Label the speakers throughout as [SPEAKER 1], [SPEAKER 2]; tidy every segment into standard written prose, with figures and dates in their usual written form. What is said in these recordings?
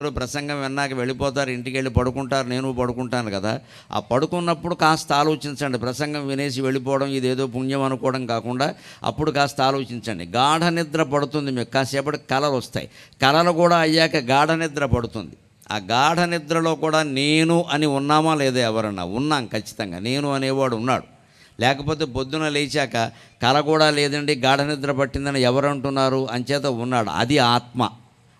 [SPEAKER 1] ప్రసంగం విన్నాక వెళ్ళిపోతారు, ఇంటికి వెళ్ళి పడుకుంటారు, నేను పడుకుంటాను కదా. ఆ పడుకున్నప్పుడు కాస్త ఆలోచించండి. ప్రసంగం వినేసి వెళ్ళిపోవడం ఇదేదో పుణ్యం అనుకోవడం కాకుండా అప్పుడు కాస్త ఆలోచించండి. గాఢ నిద్ర పడుతుంది మీకు, కాసేపటి కళలు వస్తాయి. కళలు కూడా అయ్యాక గాఢ నిద్ర పడుతుంది. ఆ గాఢ నిద్రలో కూడా నేను అని ఉన్నామా లేదా? ఎవరన్నా ఉన్నాం ఖచ్చితంగా. నేను అనేవాడు ఉన్నాడు. లేకపోతే పొద్దున లేచాక కళ కూడా లేదండి, గాఢ నిద్ర పట్టిందని ఎవరు అంటున్నారు? అంచేత ఉన్నాడు. అది ఆత్మ,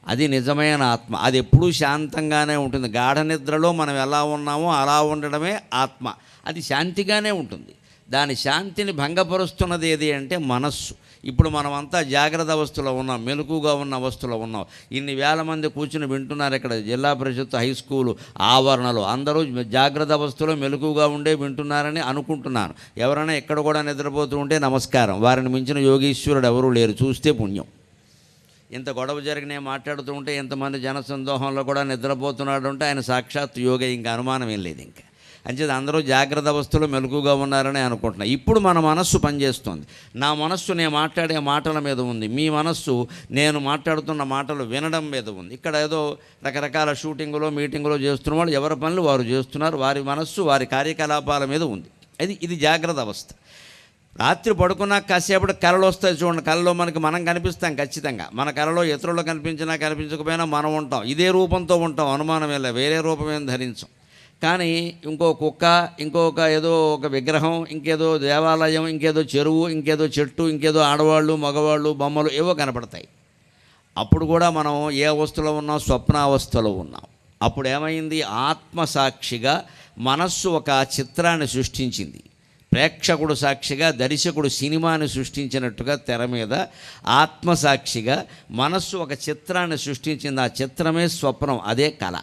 [SPEAKER 1] అది నిజమైన ఆత్మ. అది ఎప్పుడూ శాంతంగానే ఉంటుంది. గాఢ నిద్రలో మనం ఎలా ఉన్నామో అలా ఉండడమే ఆత్మ. అది శాంతిగానే ఉంటుంది. దాని శాంతిని భంగపరుస్తున్నది ఏది అంటే మనస్సు. ఇప్పుడు మనమంతా జాగ్రత్త అవస్థలో ఉన్నాం, మెలకుగా ఉన్న అవస్థలో ఉన్నాం. ఇన్ని వేల మంది కూర్చుని వింటున్నారు ఇక్కడ జిల్లా పరిషత్ హై స్కూలు ఆవరణలో. అందరూ జాగ్రత్త అవస్థలో మెలకుగా ఉండే వింటున్నారని అనుకుంటున్నాను. ఎవరైనా ఎక్కడ కూడా నిద్రపోతూ ఉంటే నమస్కారం. వారిని మించిన యోగీశ్వరుడు ఎవరూ లేరు, చూస్తే పుణ్యం. ఇంత గొడవ జరిగిన మాట్లాడుతూ ఉంటే ఇంతమంది జనసందోహంలో కూడా నిద్రపోతున్నాడు అంటే ఆయన సాక్షాత్ యోగ, ఇంకా అనుమానం ఏం లేదు. ఇంకా అంచేది అందరూ జాగ్రత్త అవస్థలో మెలకుగా ఉన్నారని అనుకుంటున్నాను. ఇప్పుడు మన మనస్సు పనిచేస్తుంది. నా మనస్సు నేను మాట్లాడే మాటల మీద ఉంది, మీ మనస్సు నేను మాట్లాడుతున్న మాటలు వినడం మీద ఉంది. ఇక్కడ ఏదో రకరకాల షూటింగులో మీటింగులో చేస్తున్న వాళ్ళు ఎవరి పనులు వారు చేస్తున్నారు. వారి మనస్సు వారి కార్యకలాపాల మీద ఉంది. ఇది జాగ్రత్త అవస్థ. రాత్రి పడుకున్నాక కాసేపటి కళలు వస్తాయి చూడండి. కళలో మనం కనిపిస్తాం ఖచ్చితంగా. మన కళలో ఇతరులు కనిపించినా కనిపించకపోయినా మనం ఉంటాం. ఇదే రూపంతో ఉంటాం, అనుమానం వెళ్ళ, వేరే రూపమేం ధరించం. కానీ ఇంకో కుక్క, ఇంకొక ఏదో ఒక విగ్రహం, ఇంకేదో దేవాలయం, ఇంకేదో చెరువు, ఇంకేదో చెట్టు, ఇంకేదో ఆడవాళ్ళు మగవాళ్ళు బొమ్మలు ఏవో కనపడతాయి. అప్పుడు కూడా మనం ఏ అవస్థలో ఉన్నాం? స్వప్నావస్థలో ఉన్నాం. అప్పుడు ఏమైంది? ఆత్మసాక్షిగా మనస్సు ఒక చిత్రాన్ని సృష్టించింది. ప్రేక్షకుడు సాక్షిగా దర్శకుడు సినిమాని సృష్టించినట్టుగా తెర మీద ఆత్మసాక్షిగా మనస్సు ఒక చిత్రాన్ని సృష్టించింది. ఆ చిత్రమే స్వప్నం, అదే కళ.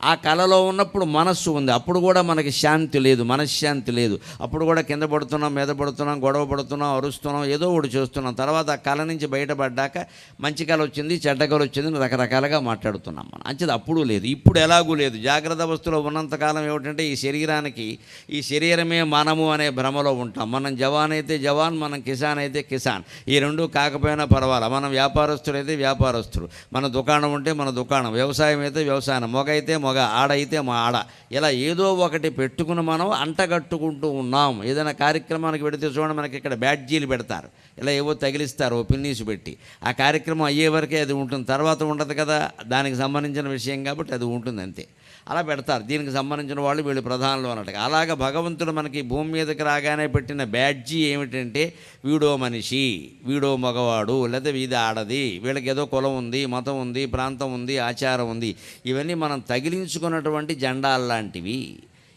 [SPEAKER 1] ఆ కళలో ఉన్నప్పుడు మనస్సు ఉంది. అప్పుడు కూడా మనకి శాంతి లేదు, మనశ్శాంతి లేదు. అప్పుడు కూడా కింద పడుతున్నాం, మీద పడుతున్నాం, గొడవ పడుతున్నాం, అరుస్తున్నాం, ఏదో ఒకటి చేస్తున్నాం. తర్వాత ఆ కళ నుంచి బయటపడ్డాక మంచి కళ వచ్చింది, చెడ్డ కళ వచ్చింది, రకరకాలుగా మాట్లాడుతున్నాం మనం. అంచేది అప్పుడు లేదు, ఇప్పుడు ఎలాగూ లేదు. జాగ్రత్త అవస్థలో ఉన్నంతకాలం ఏమిటంటే ఈ శరీరానికి, ఈ శరీరమే మనము అనే భ్రమలో ఉంటాం. మనం జవాన్ అయితే జవాన్, మనం కిసాన్ అయితే కిసాన్. ఈ రెండు కాకపోయినా పర్వాలా. మనం వ్యాపారస్తుడైతే వ్యాపారస్తుడు, మన దుకాణం ఉంటే మన దుకాణం, వ్యవసాయం అయితే వ్యవసాయం, మొగ అయితే మొగ, ఆడైతే మా ఆడ. ఇలా ఏదో ఒకటి పెట్టుకుని మనం అంటగట్టుకుంటూ ఉన్నాం. ఏదైనా కార్యక్రమానికి పెడితే చూడండి, మనకి ఇక్కడ బ్యాడ్జీలు పెడతారు, ఇలా ఏవో తగిలిస్తారు పిన్నీసు పెట్టి. ఆ కార్యక్రమం అయ్యే వరకే అది ఉంటుంది, తర్వాత ఉండదు కదా. దానికి సంబంధించిన విషయం కాబట్టి అది ఉంటుంది అంతే. అలా పెడతారు. దీనికి సంబంధించిన వాళ్ళు వీళ్ళు ప్రధానులు అన్నట్టుగా. అలాగ భగవంతుడు మనకి భూమి మీదకి రాగానే పెట్టిన బ్యాడ్జీ ఏమిటంటే వీడో మనిషి, వీడో మగవాడు, లేదా వీధి ఆడది, వీళ్ళకి ఏదో కులం ఉంది, మతం ఉంది, ప్రాంతం ఉంది, ఆచారం ఉంది. ఇవన్నీ మనం తగిలించుకున్నటువంటి జెండాల్లాంటివి.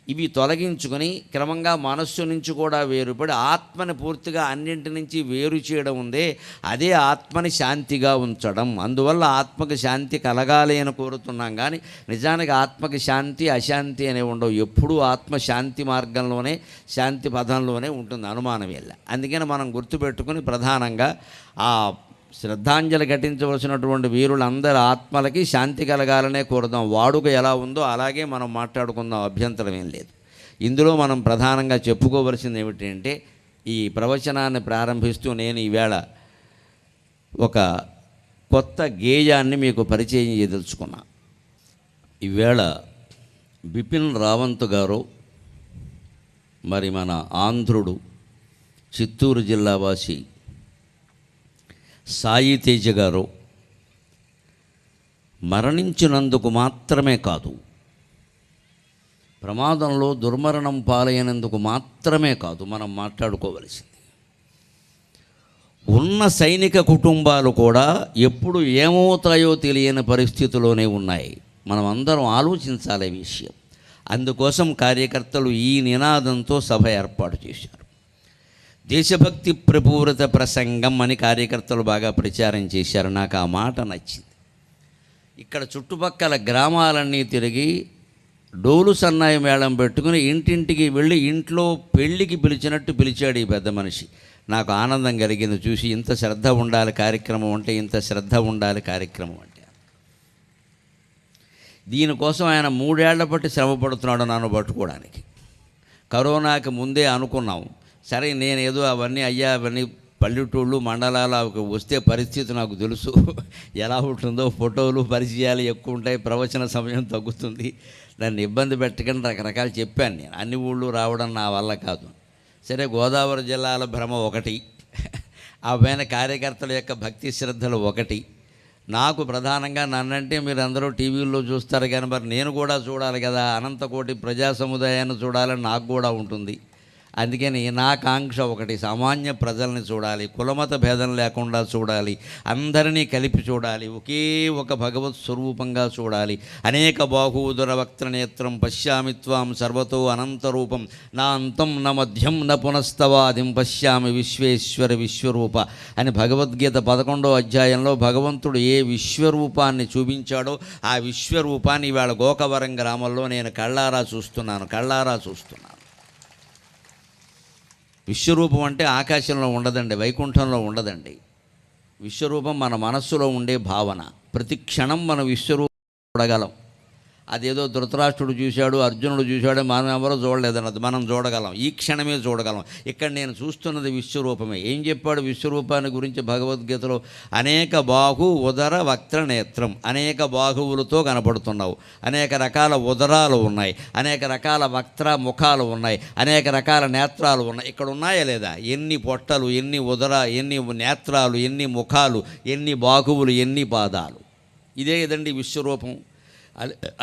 [SPEAKER 1] ఇవి తొలగించుకొని క్రమంగా మనస్సు నుంచి కూడా వేరుపడి ఆత్మని పూర్తిగా అన్నింటి నుంచి వేరు చేయడం ఉందే, అదే ఆత్మని శాంతిగా ఉంచడం. అందువల్ల ఆత్మకి శాంతి కలగాలి అని కోరుతున్నాం. కానీ నిజానికి ఆత్మకి శాంతి అశాంతి అనేవి ఉండవు. ఎప్పుడూ ఆత్మ శాంతి మార్గంలోనే, శాంతి పదంలోనే ఉంటుంది, అనుమానం వెళ్ళ. అందుకని మనం గుర్తుపెట్టుకుని ప్రధానంగా ఆ శ్రద్ధాంజలి ఘటించవలసినటువంటి వీరులందరి ఆత్మలకి శాంతి కలగాలనే కోరుదాం. వాడుక ఎలా ఉందో అలాగే మనం మాట్లాడుకుందాం, అభ్యంతరం ఏం లేదు. ఇందులో మనం ప్రధానంగా చెప్పుకోవలసింది ఏమిటంటే, ఈ ప్రవచనాన్ని ప్రారంభిస్తూ నేను ఈవేళ ఒక కొత్త గేయాన్ని మీకు పరిచయం చేయదలుచుకున్నా. ఈవేళ బిపిన్ రావంత్ గారు, మరి మన ఆంధ్రుడు, చిత్తూరు జిల్లా వాసి సాయి తేజ గారు మరణించినందుకు మాత్రమే కాదు, ప్రమాదంలో దుర్మరణం పాలైనందుకు మాత్రమే కాదు మనం మాట్లాడుకోవలసింది. ఉన్న సైనిక కుటుంబాలు కూడా ఎప్పుడు ఏమవుతాయో తెలియని పరిస్థితిలోనే ఉన్నాయి. మనం అందరం ఆలోచించాలి ఈ విషయం. అందుకోసం కార్యకర్తలు ఈ నినాదంతో సభ ఏర్పాటు చేశారు. దేశభక్తి ప్రపూరిత ప్రసంగం అని కార్యకర్తలు బాగా ప్రచారం చేశారు. నాకు ఆ మాట నచ్చింది. ఇక్కడ చుట్టుపక్కల గ్రామాలన్నీ తిరిగి డోలు సన్నాయి మేళం పెట్టుకుని ఇంటింటికి వెళ్ళి ఇంట్లో పెళ్ళికి పిలిచినట్టు పిలిచాడు ఈ పెద్ద మనిషి. నాకు ఆనందం కలిగింది చూసి. ఇంత శ్రద్ధ ఉండాలి కార్యక్రమం అంటే, ఇంత శ్రద్ధ ఉండాలి కార్యక్రమం అంటే. దీనికోసం ఆయన 3 ఏళ్ల బట్టి శ్రమ పడుతున్నాడు నన్ను పట్టుకోవడానికి. కరోనాకి ముందే అనుకున్నాం, సరే నేనేదో అవన్నీ పల్లెటూళ్ళు మండలాలకు వస్తే పరిస్థితి నాకు తెలుసు ఎలా ఉంటుందో. ఫోటోలు పరిచయాలు ఎక్కువ ఉంటాయి, ప్రవచన సమయం తగ్గుతుంది. దాన్ని ఇబ్బంది పెట్టకుండా రకరకాలు చెప్పాను నేను. అన్ని ఊళ్ళు రావడం నా వల్ల కాదు. సరే, గోదావరి జిల్లాల భ్రమ ఒకటి, ఆ పైన కార్యకర్తల యొక్క భక్తి శ్రద్ధలు ఒకటి. నాకు ప్రధానంగా నన్నంటే మీరు అందరూ టీవీల్లో చూస్తారు, కానీ మరి నేను కూడా చూడాలి కదా, అనంతకోటి ప్రజా సముదాయాన్ని చూడాలని నాకు కూడా ఉంటుంది. అందుకని నా కాంక్ష ఒకటి, సామాన్య ప్రజల్ని చూడాలి, కులమత భేదం లేకుండా చూడాలి, అందరినీ కలిపి చూడాలి, ఒకే ఒక భగవత్ స్వరూపంగా చూడాలి. అనేక బాహూదర వక్త్రనేత్రం పశ్యామి త్వాం సర్వతో అనంతరూపం నా అంతం న మధ్యం న పునస్తవాదిం పశ్యామి విశ్వేశ్వర విశ్వరూప అని భగవద్గీత 11వ అధ్యాయంలో భగవంతుడు ఏ విశ్వరూపాన్ని చూపించాడో ఆ విశ్వరూపాన్ని ఇవాళ గోకవరం గ్రామంలో నేను కళ్ళారా చూస్తున్నాను. విశ్వరూపం అంటే ఆకాశంలో ఉండదండి, వైకుంఠంలో ఉండదండి. విశ్వరూపం మన మనస్సులో ఉండే భావన. ప్రతి క్షణం మన విశ్వరూపం చూడగలం. అదేదో ధృతరాష్ట్రుడు చూశాడు, అర్జునుడు చూశాడు, మనం ఎవరో చూడలేదన్నది. మనం చూడగలం, ఈ క్షణమే చూడగలం. ఇక్కడ నేను చూస్తున్నది విశ్వరూపమే. ఏం చెప్పాడు విశ్వరూపాన్ని గురించి భగవద్గీతలో? అనేక బాహు ఉదర వక్త్ర నేత్రం. అనేక బాహువులతో కనపడుతున్నావు, అనేక రకాల ఉదరాలు ఉన్నాయి, అనేక రకాల వక్త్ర ముఖాలు ఉన్నాయి, అనేక రకాల నేత్రాలు ఉన్నాయి. ఇక్కడ ఉన్నాయా లేదా? ఎన్ని పొట్టలు, ఎన్ని ఎన్ని నేత్రాలు, ఎన్ని ముఖాలు, ఎన్ని బాహువులు, ఎన్ని పాదాలు. ఇదే ఇదండి విశ్వరూపం.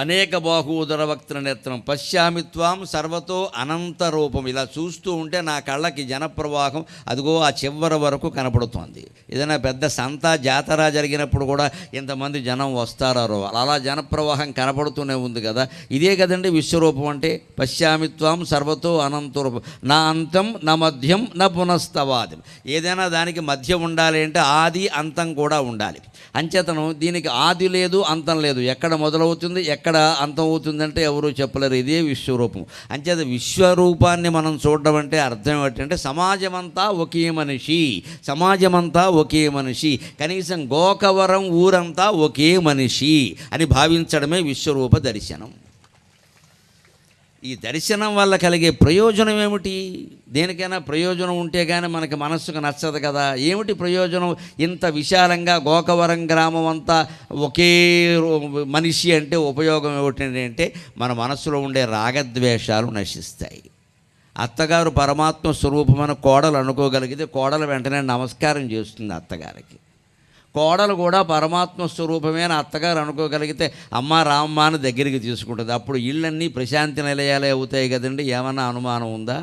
[SPEAKER 1] అనేక బాహూదర వక్త్ర నేత్రం పశ్యామి త్వాం సర్వతో అనంత రూపం. ఇలా చూస్తూ ఉంటే నా కళ్ళకి జనప్రవాహం అదిగో ఆ చివరి వరకు కనపడుతోంది. ఏదైనా పెద్ద సంత జాతర జరిగినప్పుడు కూడా ఇంతమంది జనం వస్తారో అలా జనప్రవాహం కనపడుతూనే ఉంది కదా. ఇదే కదండి విశ్వరూపం అంటే. పశ్యామి త్వాం సర్వతో అనంత రూపం నా అంతం నా మధ్యం నా పునస్తవాది. ఏదైనా దానికి మధ్య ఉండాలి అంటే ఆది అంతం కూడా ఉండాలి. అంచేతను దీనికి ఆది లేదు, అంతం లేదు. ఎక్కడ మొదలవుతుంది, ఎక్కడ అంతం అవుతుందంటే ఎవరూ చెప్పలేరు. ఇదే విశ్వరూపం. అంచేత విశ్వరూపాన్ని మనం చూడడం అంటే అర్థం ఏంటంటే సమాజమంతా ఒకే మనిషి, కనీసం గోకవరం ఊరంతా ఒకే మనిషి అని భావించడమే విశ్వరూప దర్శనం. ఈ దర్శనం వల్ల కలిగే ప్రయోజనం ఏమిటి? దేనికైనా ప్రయోజనం ఉంటే కానీ మనకి మనస్సుకు నచ్చదు కదా. ఏమిటి ప్రయోజనం? ఇంత విశాలంగా గోకవరం గ్రామం అంతా ఒకే మనిషి అంటే ఉపయోగం ఏమిటంటే మన మనస్సులో ఉండే రాగద్వేషాలు నశిస్తాయి. అత్తగారు పరమాత్మ స్వరూపమైన కోడలు అనుకోగలిగితే కోడలు వెంటనే నమస్కారం చేస్తుంది అత్తగారికి. కోడలు కూడా పరమాత్మ స్వరూపమైన అత్తగారు అనుకోగలిగితే అమ్మ రామ్మ అని దగ్గరికి తీసుకుంటుంది. అప్పుడు ఇళ్ళన్నీ ప్రశాంతి నిలయాలే అవుతాయి కదండి. ఏమన్నా అనుమానం ఉందా?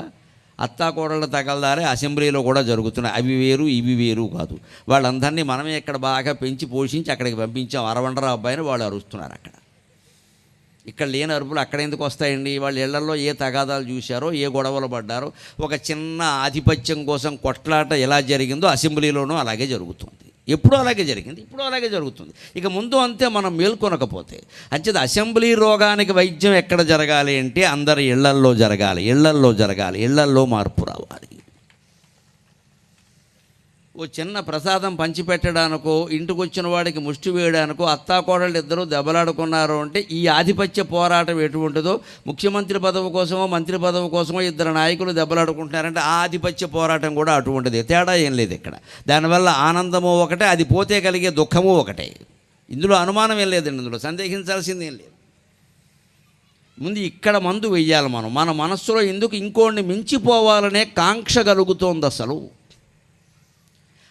[SPEAKER 1] అత్తా కోడళ్ళ తగలదారే అసెంబ్లీలో కూడా జరుగుతున్నాయి. అవి వేరు ఇవి వేరు కాదు. వాళ్ళందరినీ మనమే ఇక్కడ బాగా పెంచి పోషించి అక్కడికి పంపించాం. అరవండరా అబ్బాయిని వాళ్ళు అరుస్తున్నారు అక్కడ. ఇక్కడ లేని అరుపులు అక్కడ ఎందుకు వస్తాయండి? వాళ్ళ ఇళ్లలో ఏ తగాదాలు చూశారో, ఏ గొడవలు పడ్డారో, ఒక చిన్న ఆధిపత్యం కోసం కొట్లాట ఎలా జరిగిందో అసెంబ్లీలోనూ అలాగే జరుగుతుంది. ఎప్పుడూ అలాగే జరిగింది, ఇప్పుడు అలాగే జరుగుతుంది. ఇక ముందు అంతే మనం మేల్కొనకపోతే. అంచేది అసెంబ్లీ రోగానికి వైద్యం ఎక్కడ జరగాలి అంటే అందరి ఇళ్లల్లో జరగాలి, ఇళ్లల్లో మార్పు రావాలి. ఓ చిన్న ప్రసాదం పంచిపెట్టడానికో, ఇంటికి వచ్చిన వాడికి ముష్టి వేయడానికో అత్తాకోడళ్ళు ఇద్దరూ దెబ్బలాడుకున్నారు అంటే ఈ ఆధిపత్య పోరాటం ఎటువంటిదో, ముఖ్యమంత్రి పదవి కోసమో మంత్రి పదవి కోసమో ఇద్దరు నాయకులు దెబ్బలాడుకుంటున్నారంటే ఆ ఆధిపత్య పోరాటం కూడా అటువంటిది. తేడా ఏం లేదు ఇక్కడ. దానివల్ల ఆనందము ఒకటే, అది పోతే కలిగే దుఃఖము ఒకటే. ఇందులో అనుమానం ఏం లేదండి, ఇందులో సందేహించాల్సిందేం లేదు. ముందు ఇక్కడ మందు వెయ్యాలి మనం. మన మనస్సులో ఎందుకు ఇంకోడిని మించిపోవాలనే కాంక్ష కలుగుతోంది అసలు.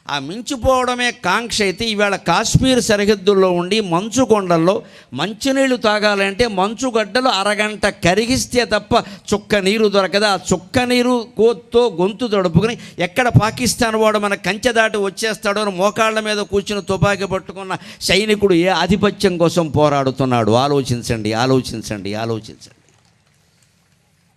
[SPEAKER 1] ఆ మించిపోవడమే కాంక్ష అయితే ఈవేళ కాశ్మీర్ సరిహద్దుల్లో ఉండి మంచు కొండల్లో మంచినీళ్ళు తాగాలంటే మంచుగడ్డలు అరగంట కరిగిస్తే తప్ప చుక్క నీరు దొరకదు. ఆ చుక్క నీరు కోత్తో గొంతు తడుపుకుని ఎక్కడ పాకిస్తాన్ వాడు మన కంచె దాటి వచ్చేస్తాడో అని మోకాళ్ళ మీద కూర్చుని తుపాకీ పట్టుకున్న సైనికుడు ఏ ఆధిపత్యం కోసం పోరాడుతున్నాడు? ఆలోచించండి.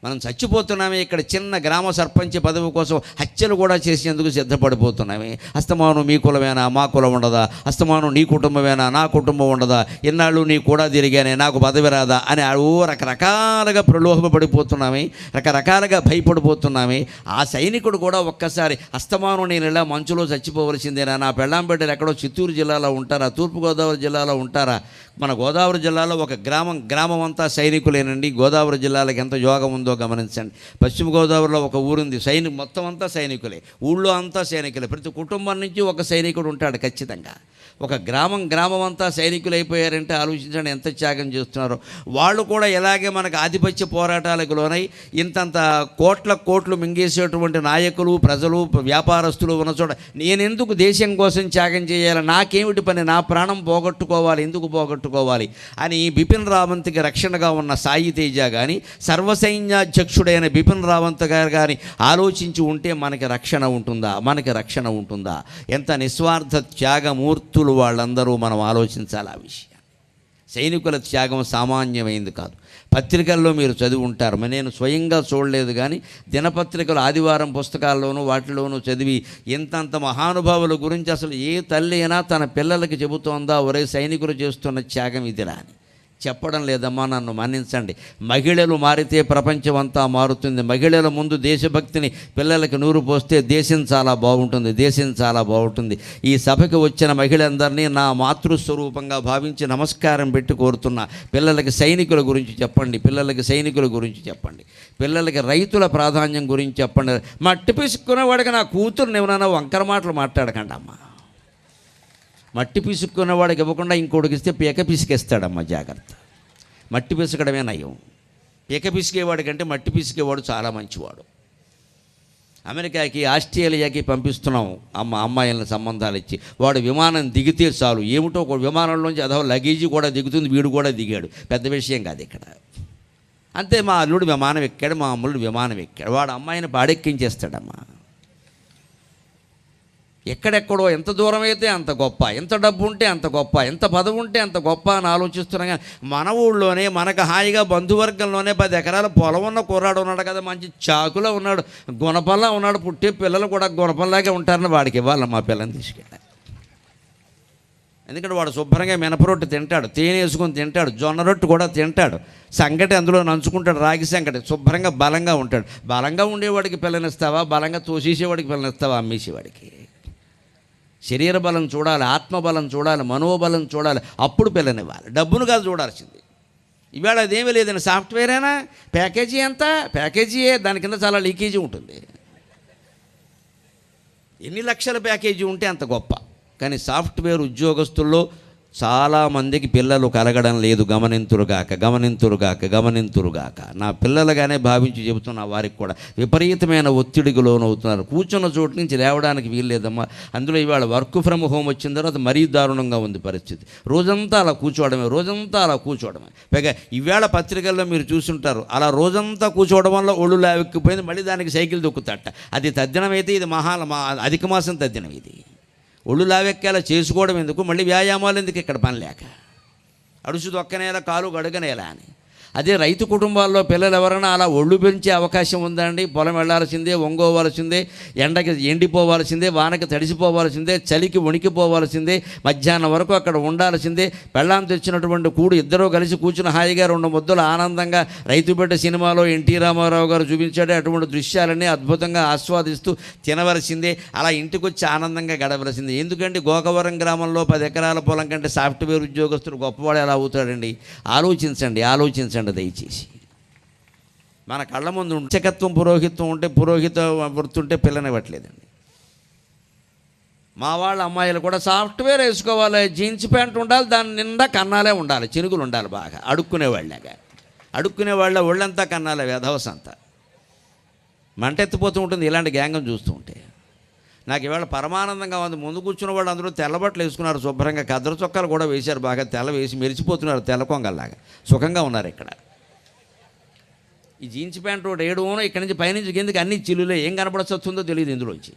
[SPEAKER 1] మనం చచ్చిపోతున్నామే. ఇక్కడ చిన్న గ్రామ సర్పంచ్ పదవి కోసం హత్యలు కూడా చేసేందుకు సిద్ధపడిపోతున్నామే. అస్తమానం మీ కులమేనా, మా కులం ఉండదా? అస్తమానం నీ కుటుంబమేనా, నా కుటుంబం ఉండదా? ఎన్నాళ్ళు నీ కూడా తిరిగానే, నాకు పదవి రాదా అని రకరకాలుగా ప్రలోభపడిపోతున్నామే, రకరకాలుగా భయపడిపోతున్నామే. ఆ సైనికుడు కూడా ఒక్కసారి అస్తమానం నేను ఇలా మంచులో చచ్చిపోవలసిందేనా? నా పెళ్ళాంపేటలు ఎక్కడో చిత్తూరు జిల్లాలో ఉంటారా, తూర్పుగోదావరి జిల్లాలో ఉంటారా, మన గోదావరి జిల్లాలో ఒక గ్రామం అంతా సైనికులేనండి. గోదావరి జిల్లాలకు ఎంత యోగం ఉందో గమనించండి. పశ్చిమ గోదావరిలో ఒక ఊరుంది, మొత్తం అంతా సైనికులే, ఊళ్ళో అంతా సైనికులే. ప్రతి కుటుంబం నుంచి ఒక సైనికుడు ఉంటాడు ఖచ్చితంగా. ఒక గ్రామం అంతా సైనికులు అయిపోయారంటే ఆలోచించండి ఎంత త్యాగం చేస్తున్నారో. వాళ్ళు కూడా ఇలాగే మనకు ఆధిపత్య పోరాటాలకు లోనై ఇంతంత కోట్లు మింగేసేటువంటి నాయకులు, ప్రజలు, వ్యాపారస్తులు ఉన్న చోట నేనెందుకు దేశం కోసం త్యాగం చేయాలి, నాకేమిటి పని, నా ప్రాణం పోగొట్టుకోవాలి, ఎందుకు పోగొట్టుకోవాలి అని బిపిన్ రావంత్కి రక్షణగా ఉన్న సాయి తేజ కానీ, సర్వసైన్యాధ్యక్షుడైన బిపిన్ రావంత్ గారు కానీ ఆలోచించి ఉంటే మనకి రక్షణ ఉంటుందా? ఎంత నిస్వార్థ త్యాగమూర్తులు వాళ్ళందరూ మనం ఆలోచించాలి ఆ విషయం. సైనికుల త్యాగం సామాన్యమైంది కాదు. పత్రికల్లో మీరు చదివి ఉంటారు, నేను స్వయంగా చూడలేదు కానీ దినపత్రికలు ఆదివారం పుస్తకాల్లోనూ వాటిలోనూ చదివి ఇంతంత మహానుభావుల గురించి అసలు ఏ తల్లి అయినా తన పిల్లలకి చెబుతోందా, ఒరే సైనికులు చేస్తున్న త్యాగం ఇదిరా అని? చెప్పడం లేదమ్మా, నన్ను మన్నించండి. మహిళలు మారితే ప్రపంచం అంతా మారుతుంది. మహిళల ముందు దేశభక్తిని పిల్లలకి నూరు పోస్తే దేశం చాలా బాగుంటుంది. ఈ సభకి వచ్చిన మహిళలందరినీ నా మాతృస్వరూపంగా భావించి నమస్కారం పెట్టి కోరుతున్నా, పిల్లలకి సైనికుల గురించి చెప్పండి, పిల్లలకి రైతుల ప్రాధాన్యం గురించి చెప్పండి. మట్టి పిసుక్కునేవాడికి నా కూతురుని ఏమైనా వంకర మాటలు మాట్లాడకండి అమ్మా. మట్టి పిసుక్కున్నవాడికి ఇవ్వకుండా ఇంకోటికి ఇస్తే పీక పిసికేస్తాడమ్మా, జాగ్రత్త. మట్టి పిసకడమే నయం. పీక పిసికేవాడికంటే మట్టి పిసికేవాడు చాలా మంచివాడు. అమెరికాకి, ఆస్ట్రేలియాకి పంపిస్తున్నాం అమ్మాయిలను సంబంధాలు ఇచ్చి. వాడు విమానం దిగితే చాలు, ఏమిటో ఒక విమానంలోంచి అదో లగేజీ కూడా దిగుతుంది, వీడు కూడా దిగాడు, పెద్ద విషయం కాదు ఇక్కడ. అంతే, మా అల్లుడు విమానం ఎక్కాడు, మా అమ్ముడు విమానం ఎక్కాడు, వాడు అమ్మాయిని పాడెక్కించేస్తాడమ్మా. ఎక్కడెక్కడో ఎంత దూరం అయితే అంత గొప్ప, ఎంత డబ్బు ఉంటే అంత గొప్ప, ఎంత పదవి ఉంటే అంత గొప్ప అని ఆలోచిస్తున్నాం. కానీ మన ఊళ్ళోనే మనకు హాయిగా బంధువర్గంలోనే 10 ఎకరాల పొలం ఉన్న కుర్రాడు ఉన్నాడు కదా, మంచి చాకులో ఉన్నాడు, గుణపల్లా ఉన్నాడు, పుట్టే పిల్లలు కూడా గుణపల్లాగే ఉంటారని వాడికి ఇవ్వాలి మా పిల్లని తీసుకెళ్ళి. ఎందుకంటే వాడు శుభ్రంగా మినపరొట్టు తింటాడు, తేనె వేసుకొని తింటాడు, జొన్న రొట్టు కూడా తింటాడు, సంగటి అందులో నంచుకుంటాడు, రాగి సంగటి, శుభ్రంగా బలంగా ఉంటాడు. బలంగా ఉండేవాడికి పిల్లనిస్తావా, బలంగా తోసేసేవాడికి పిల్లనిస్తావా, అమ్మేసేవాడికి? శరీర బలం చూడాలి, ఆత్మబలం చూడాలి, మనోబలం చూడాలి, అప్పుడు పిల్లనివ్వాలి. డబ్బును కాదు చూడాల్సింది. ఇవాళ అదేమీ లేదండి, సాఫ్ట్వేరేనా, ప్యాకేజీ ఎంత, ప్యాకేజీయే, దాని కింద చాలా లీకేజీ ఉంటుంది. ఎన్ని లక్షల ప్యాకేజీ ఉంటే అంత గొప్ప. కానీ సాఫ్ట్వేర్ ఉద్యోగస్తుల్లో చాలామందికి పిల్లలు కలగడం లేదు. గమనింతురుగాక. నా పిల్లలుగానే భావించి చెబుతున్నా, వారికి కూడా విపరీతమైన ఒత్తిడికి లోనవుతున్నారు. కూర్చున్న చోటు నుంచి లేవడానికి వీల్లేదమ్మా. అందులో ఇవాళ వర్క్ ఫ్రమ్ హోమ్ వచ్చిన తర్వాత మరీ దారుణంగా ఉంది పరిస్థితి. రోజంతా అలా కూర్చోవడమే. పైగా ఇవాళ పత్రికల్లో మీరు చూసుంటారు, అలా రోజంతా కూర్చోవడం వల్ల ఒళ్ళు లావెక్కిపోయింది, మళ్ళీ దానికి సైకిల్ దొక్కుతాట. అది తద్దినమైతే ఇది అధిక మాసం తద్దినం. ఇది ఒళ్ళు లావెక్కేలా చేసుకోవడం ఎందుకు, మళ్ళీ వ్యాయామాలు ఎందుకు, ఇక్కడ పని లేక అడుసు దొక్కనేలా, కాలు గడుగనేలా అని. అదే రైతు కుటుంబాల్లో పిల్లలు ఎవరైనా అలా ఒళ్ళు పెంచే అవకాశం ఉందండి. పొలం వెళ్ళాల్సిందే, వంగోవాల్సిందే, ఎండకి ఎండిపోవాల్సిందే, వానకి తడిసిపోవాల్సిందే, చలికి వణికిపోవాల్సిందే, మధ్యాహ్నం వరకు అక్కడ ఉండాల్సిందే. పెళ్ళాం తెచ్చినటువంటి కూడు ఇద్దరూ కలిసి కూర్చుని హాయిగా 2 ముద్దలు ఆనందంగా రైతు బిడ్డ సినిమాలో ఎన్టీ రామారావు గారు చూపించాడే అటువంటి దృశ్యాలన్నీ అద్భుతంగా ఆస్వాదిస్తూ తినవలసిందే. అలా ఇంటికి వచ్చి ఆనందంగా గడవలసిందే. ఎందుకంటే గోకవరం గ్రామంలో 10 ఎకరాల పొలం కంటే సాఫ్ట్వేర్ ఉద్యోగస్తుడు గొప్పవాడు ఎలా అవుతాడండి? ఆలోచించండి దయచేసి. మన కళ్ళ ముందు అర్చకత్వం, పురోహిత వృత్తి ఉంటే పిల్లనివ్వట్లేదండి. మా వాళ్ళ అమ్మాయిలు కూడా సాఫ్ట్వేర్ వేసుకోవాలి, జీన్స్ ప్యాంట్ ఉండాలి, దాని నిండా కన్నాలే ఉండాలి, చినుకులు ఉండాలి, బాగా అడుక్కునే వాళ్ళ ఒళ్ళంతా కన్నాలే, వెధవసంతా మంటెత్తిపోతూ ఉంటుంది ఇలాంటి గ్యాంగం చూస్తూ ఉంటే. నాకు ఇవాళ పరమానందంగా ఉంది. ముందు కూర్చున్న వాళ్ళు అందరూ తెల్లబట్టలు వేసుకున్నారు, శుభ్రంగా కద్దరు చొక్కాలు కూడా వేశారు, బాగా తెల్ల వేసి మెరిచిపోతున్నారు, తెల్ల కొంగల్లాగా సుఖంగా ఉన్నారు. ఇక్కడ ఈ జీన్స్ ప్యాంటు 7 ఇక్కడి నుంచి పైనుంచి కిందకి అన్ని చిల్లులే, ఏం కనపడొస్తుందో తెలియదు ఇందులోంచి.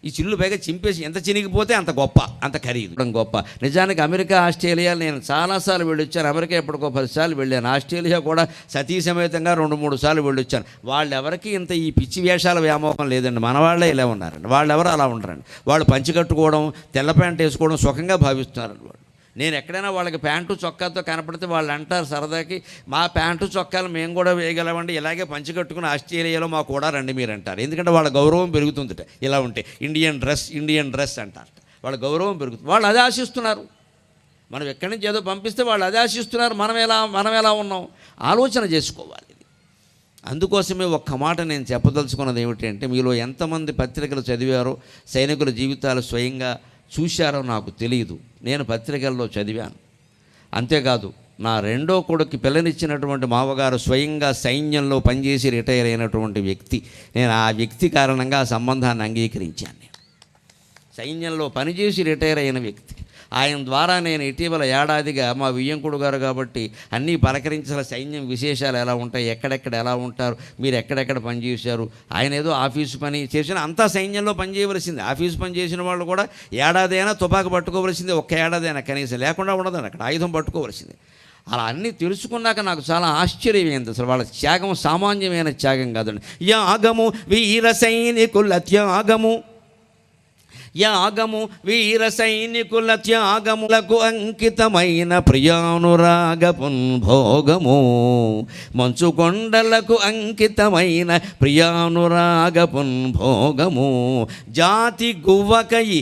[SPEAKER 1] ఈ చిల్లు పైగా చింపేసి ఎంత చినిగిపోతే అంత గొప్ప, అంత ఖరీదు గొప్ప. నిజానికి అమెరికా, ఆస్ట్రేలియా నేను చాలాసార్లు వెళ్ళొచ్చాను. అమెరికా ఎప్పటికో 10 సార్లు వెళ్ళాను. ఆస్ట్రేలియా కూడా సతీ సమేతంగా 2-3 సార్లు వెళ్ళొచ్చాను. వాళ్ళెవరికి ఇంత ఈ పిచ్చి వేషాల వ్యామోహం లేదండి. మన వాళ్ళే ఇలా ఉన్నారండి. వాళ్ళెవరు అలా ఉండరండి. వాళ్ళు పంచి కట్టుకోవడం, తెల్ల ప్యాంట్ వేసుకోవడం సుఖంగా భావిస్తున్నారండి. వాళ్ళు నేను ఎక్కడైనా వాళ్ళకి ప్యాంటు చొక్కాతో కనపడితే వాళ్ళు అంటారు సరదాకి, మా ప్యాంటు చొక్కాలు మేము కూడా వేయగలమండి, ఇలాగే పంచి కట్టుకుని ఆస్ట్రేలియాలో మాకు కూడా రండి మీరు అంటారు. ఎందుకంటే వాళ్ళ గౌరవం పెరుగుతుందిట ఇలా ఉంటే. ఇండియన్ డ్రెస్ అంటారు, వాళ్ళ గౌరవం పెరుగుతుంది. వాళ్ళు అదే ఆశిస్తున్నారు. మనం ఎక్కడి నుంచి ఏదో పంపిస్తే వాళ్ళు అదే ఆశిస్తున్నారు, మనం ఎలా ఉన్నాం ఆలోచన చేసుకోవాలి. అందుకోసమే ఒక్క మాట నేను చెప్పదలుచుకున్నది ఏమిటి అంటే, మీలో ఎంతమంది పత్రికలు చదివారో, సైనికుల జీవితాలు స్వయంగా చూశారో నాకు తెలియదు. నేను పత్రికల్లో చదివాను. అంతేకాదు, నా రెండో కొడుకు పిల్లనిచ్చినటువంటి మావగారు స్వయంగా సైన్యంలో పనిచేసి రిటైర్ అయినటువంటి వ్యక్తి. నేను ఆ వ్యక్తి కారణంగా ఆ సంబంధాన్ని అంగీకరించాను. నేను సైన్యంలో పనిచేసి రిటైర్ అయిన వ్యక్తి. ఆయన ద్వారా నేను ఇటీవల ఏడాదిగా మా వియ్యంకుడు గారు కాబట్టి అన్నీ పలకరించిన సైన్యం విశేషాలు ఎలా ఉంటాయి, ఎక్కడెక్కడ ఎలా ఉంటారు, మీరు ఎక్కడెక్కడ పనిచేశారు, ఆయన ఏదో ఆఫీసు పని చేసిన అంతా సైన్యంలో పనిచేయవలసింది. ఆఫీసు పని చేసిన వాళ్ళు కూడా ఏడాది అయినా తుపాకు పట్టుకోవలసింది, ఒక్క ఏడాది అయినా కనీసం లేకుండా ఉండదని అక్కడ ఆయుధం పట్టుకోవలసింది. అలా అన్నీ తెలుసుకున్నాక నాకు చాలా ఆశ్చర్యమైంది. అసలు వాళ్ళ త్యాగం సామాన్యమైన త్యాగం కాదండి. యాగము వీర సైనికుల త్యాగము, యాగము వీర సైనికుల త్యాగములకు అంకితమైన ప్రియానురాగపున్ భోగము, మంచు కొండలకు అంకితమైన ప్రియానురాగపున్ భోగము, జాతి గువ్వకయి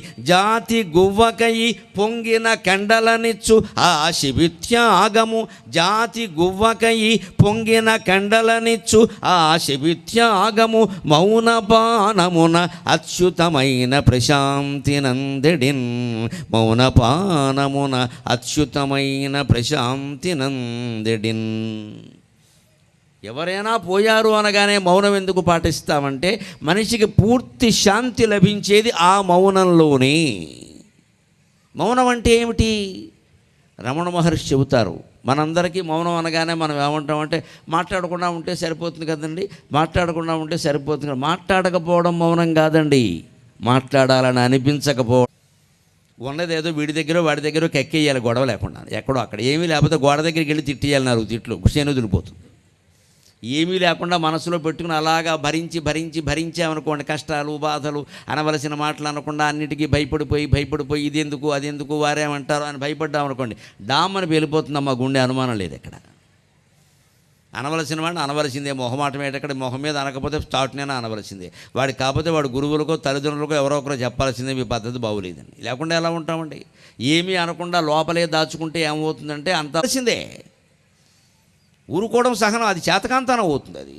[SPEAKER 1] పొంగిన కండలనిచ్చు ఆ శిబిత్యాగము, జాతి గువ్వకయి పొంగిన కండలనిచ్చు ఆ శిబిత్యాగము, మౌనపానమున అచ్యుతమైన ప్రశాంతి నందెడిన్, మౌనపానమున అచ్యుతమైన ప్రశాంతి నందెడిన్. ఎవరైనా పోయారు అనగానే మౌనం ఎందుకు పాటిస్తామంటే, మనిషికి పూర్తి శాంతి లభించేది ఆ మౌనంలోనే. మౌనం అంటే ఏమిటి? రమణ మహర్షి చెబుతారు, మనందరికీ మౌనం అనగానే మనం ఏమంటామంటే మాట్లాడకుండా ఉంటే సరిపోతుంది కదండి, మాట్లాడకుండా ఉంటే సరిపోతుంది. మాట్లాడకపోవడం మౌనం కాదండి, మాట్లాడాలని అనిపించకపోవడం. ఉన్నది ఏదో వీడి దగ్గర వాడి దగ్గర కెక్కేయాలి గొడవ లేకుండా, ఎక్కడో అక్కడ ఏమీ లేకపోతే గోడ దగ్గరికి వెళ్ళి తిట్టేయాలి, 4 తిట్లు శని వదిలిపోతుంది. ఏమీ లేకుండా మనసులో పెట్టుకుని అలాగా భరించామనుకోండి, కష్టాలు బాధలు అనవలసిన మాటలు అనకుండా అన్నిటికీ భయపడిపోయి ఇది ఎందుకు అది ఎందుకు వారేమంటారు అని భయపడ్డామనుకోండి, డామ్మని వెళ్ళిపోతుందమ్మా గుండె, అనుమానం లేదు ఎక్కడ. అనవలసిన వాడిని అనవలసిందే, మొహమాటం ఏంటక్కడ, మొహం మీద అనకపోతే స్టార్ట్నైనా అనవలసిందే. వాడికి కాకపోతే వాడు గురువులకో తల్లిదండ్రులకో ఎవరో ఒకరో చెప్పాల్సిందే, మీ పద్ధతి బాగోలేదండి. లేకుండా ఎలా ఉంటామండి? ఏమీ అనకుండా లోపలే దాచుకుంటే ఏమవుతుందంటే అంతవలసిందే. ఊరుకోవడం సహనం, అది చేతకాంతనం అవుతుంది. అది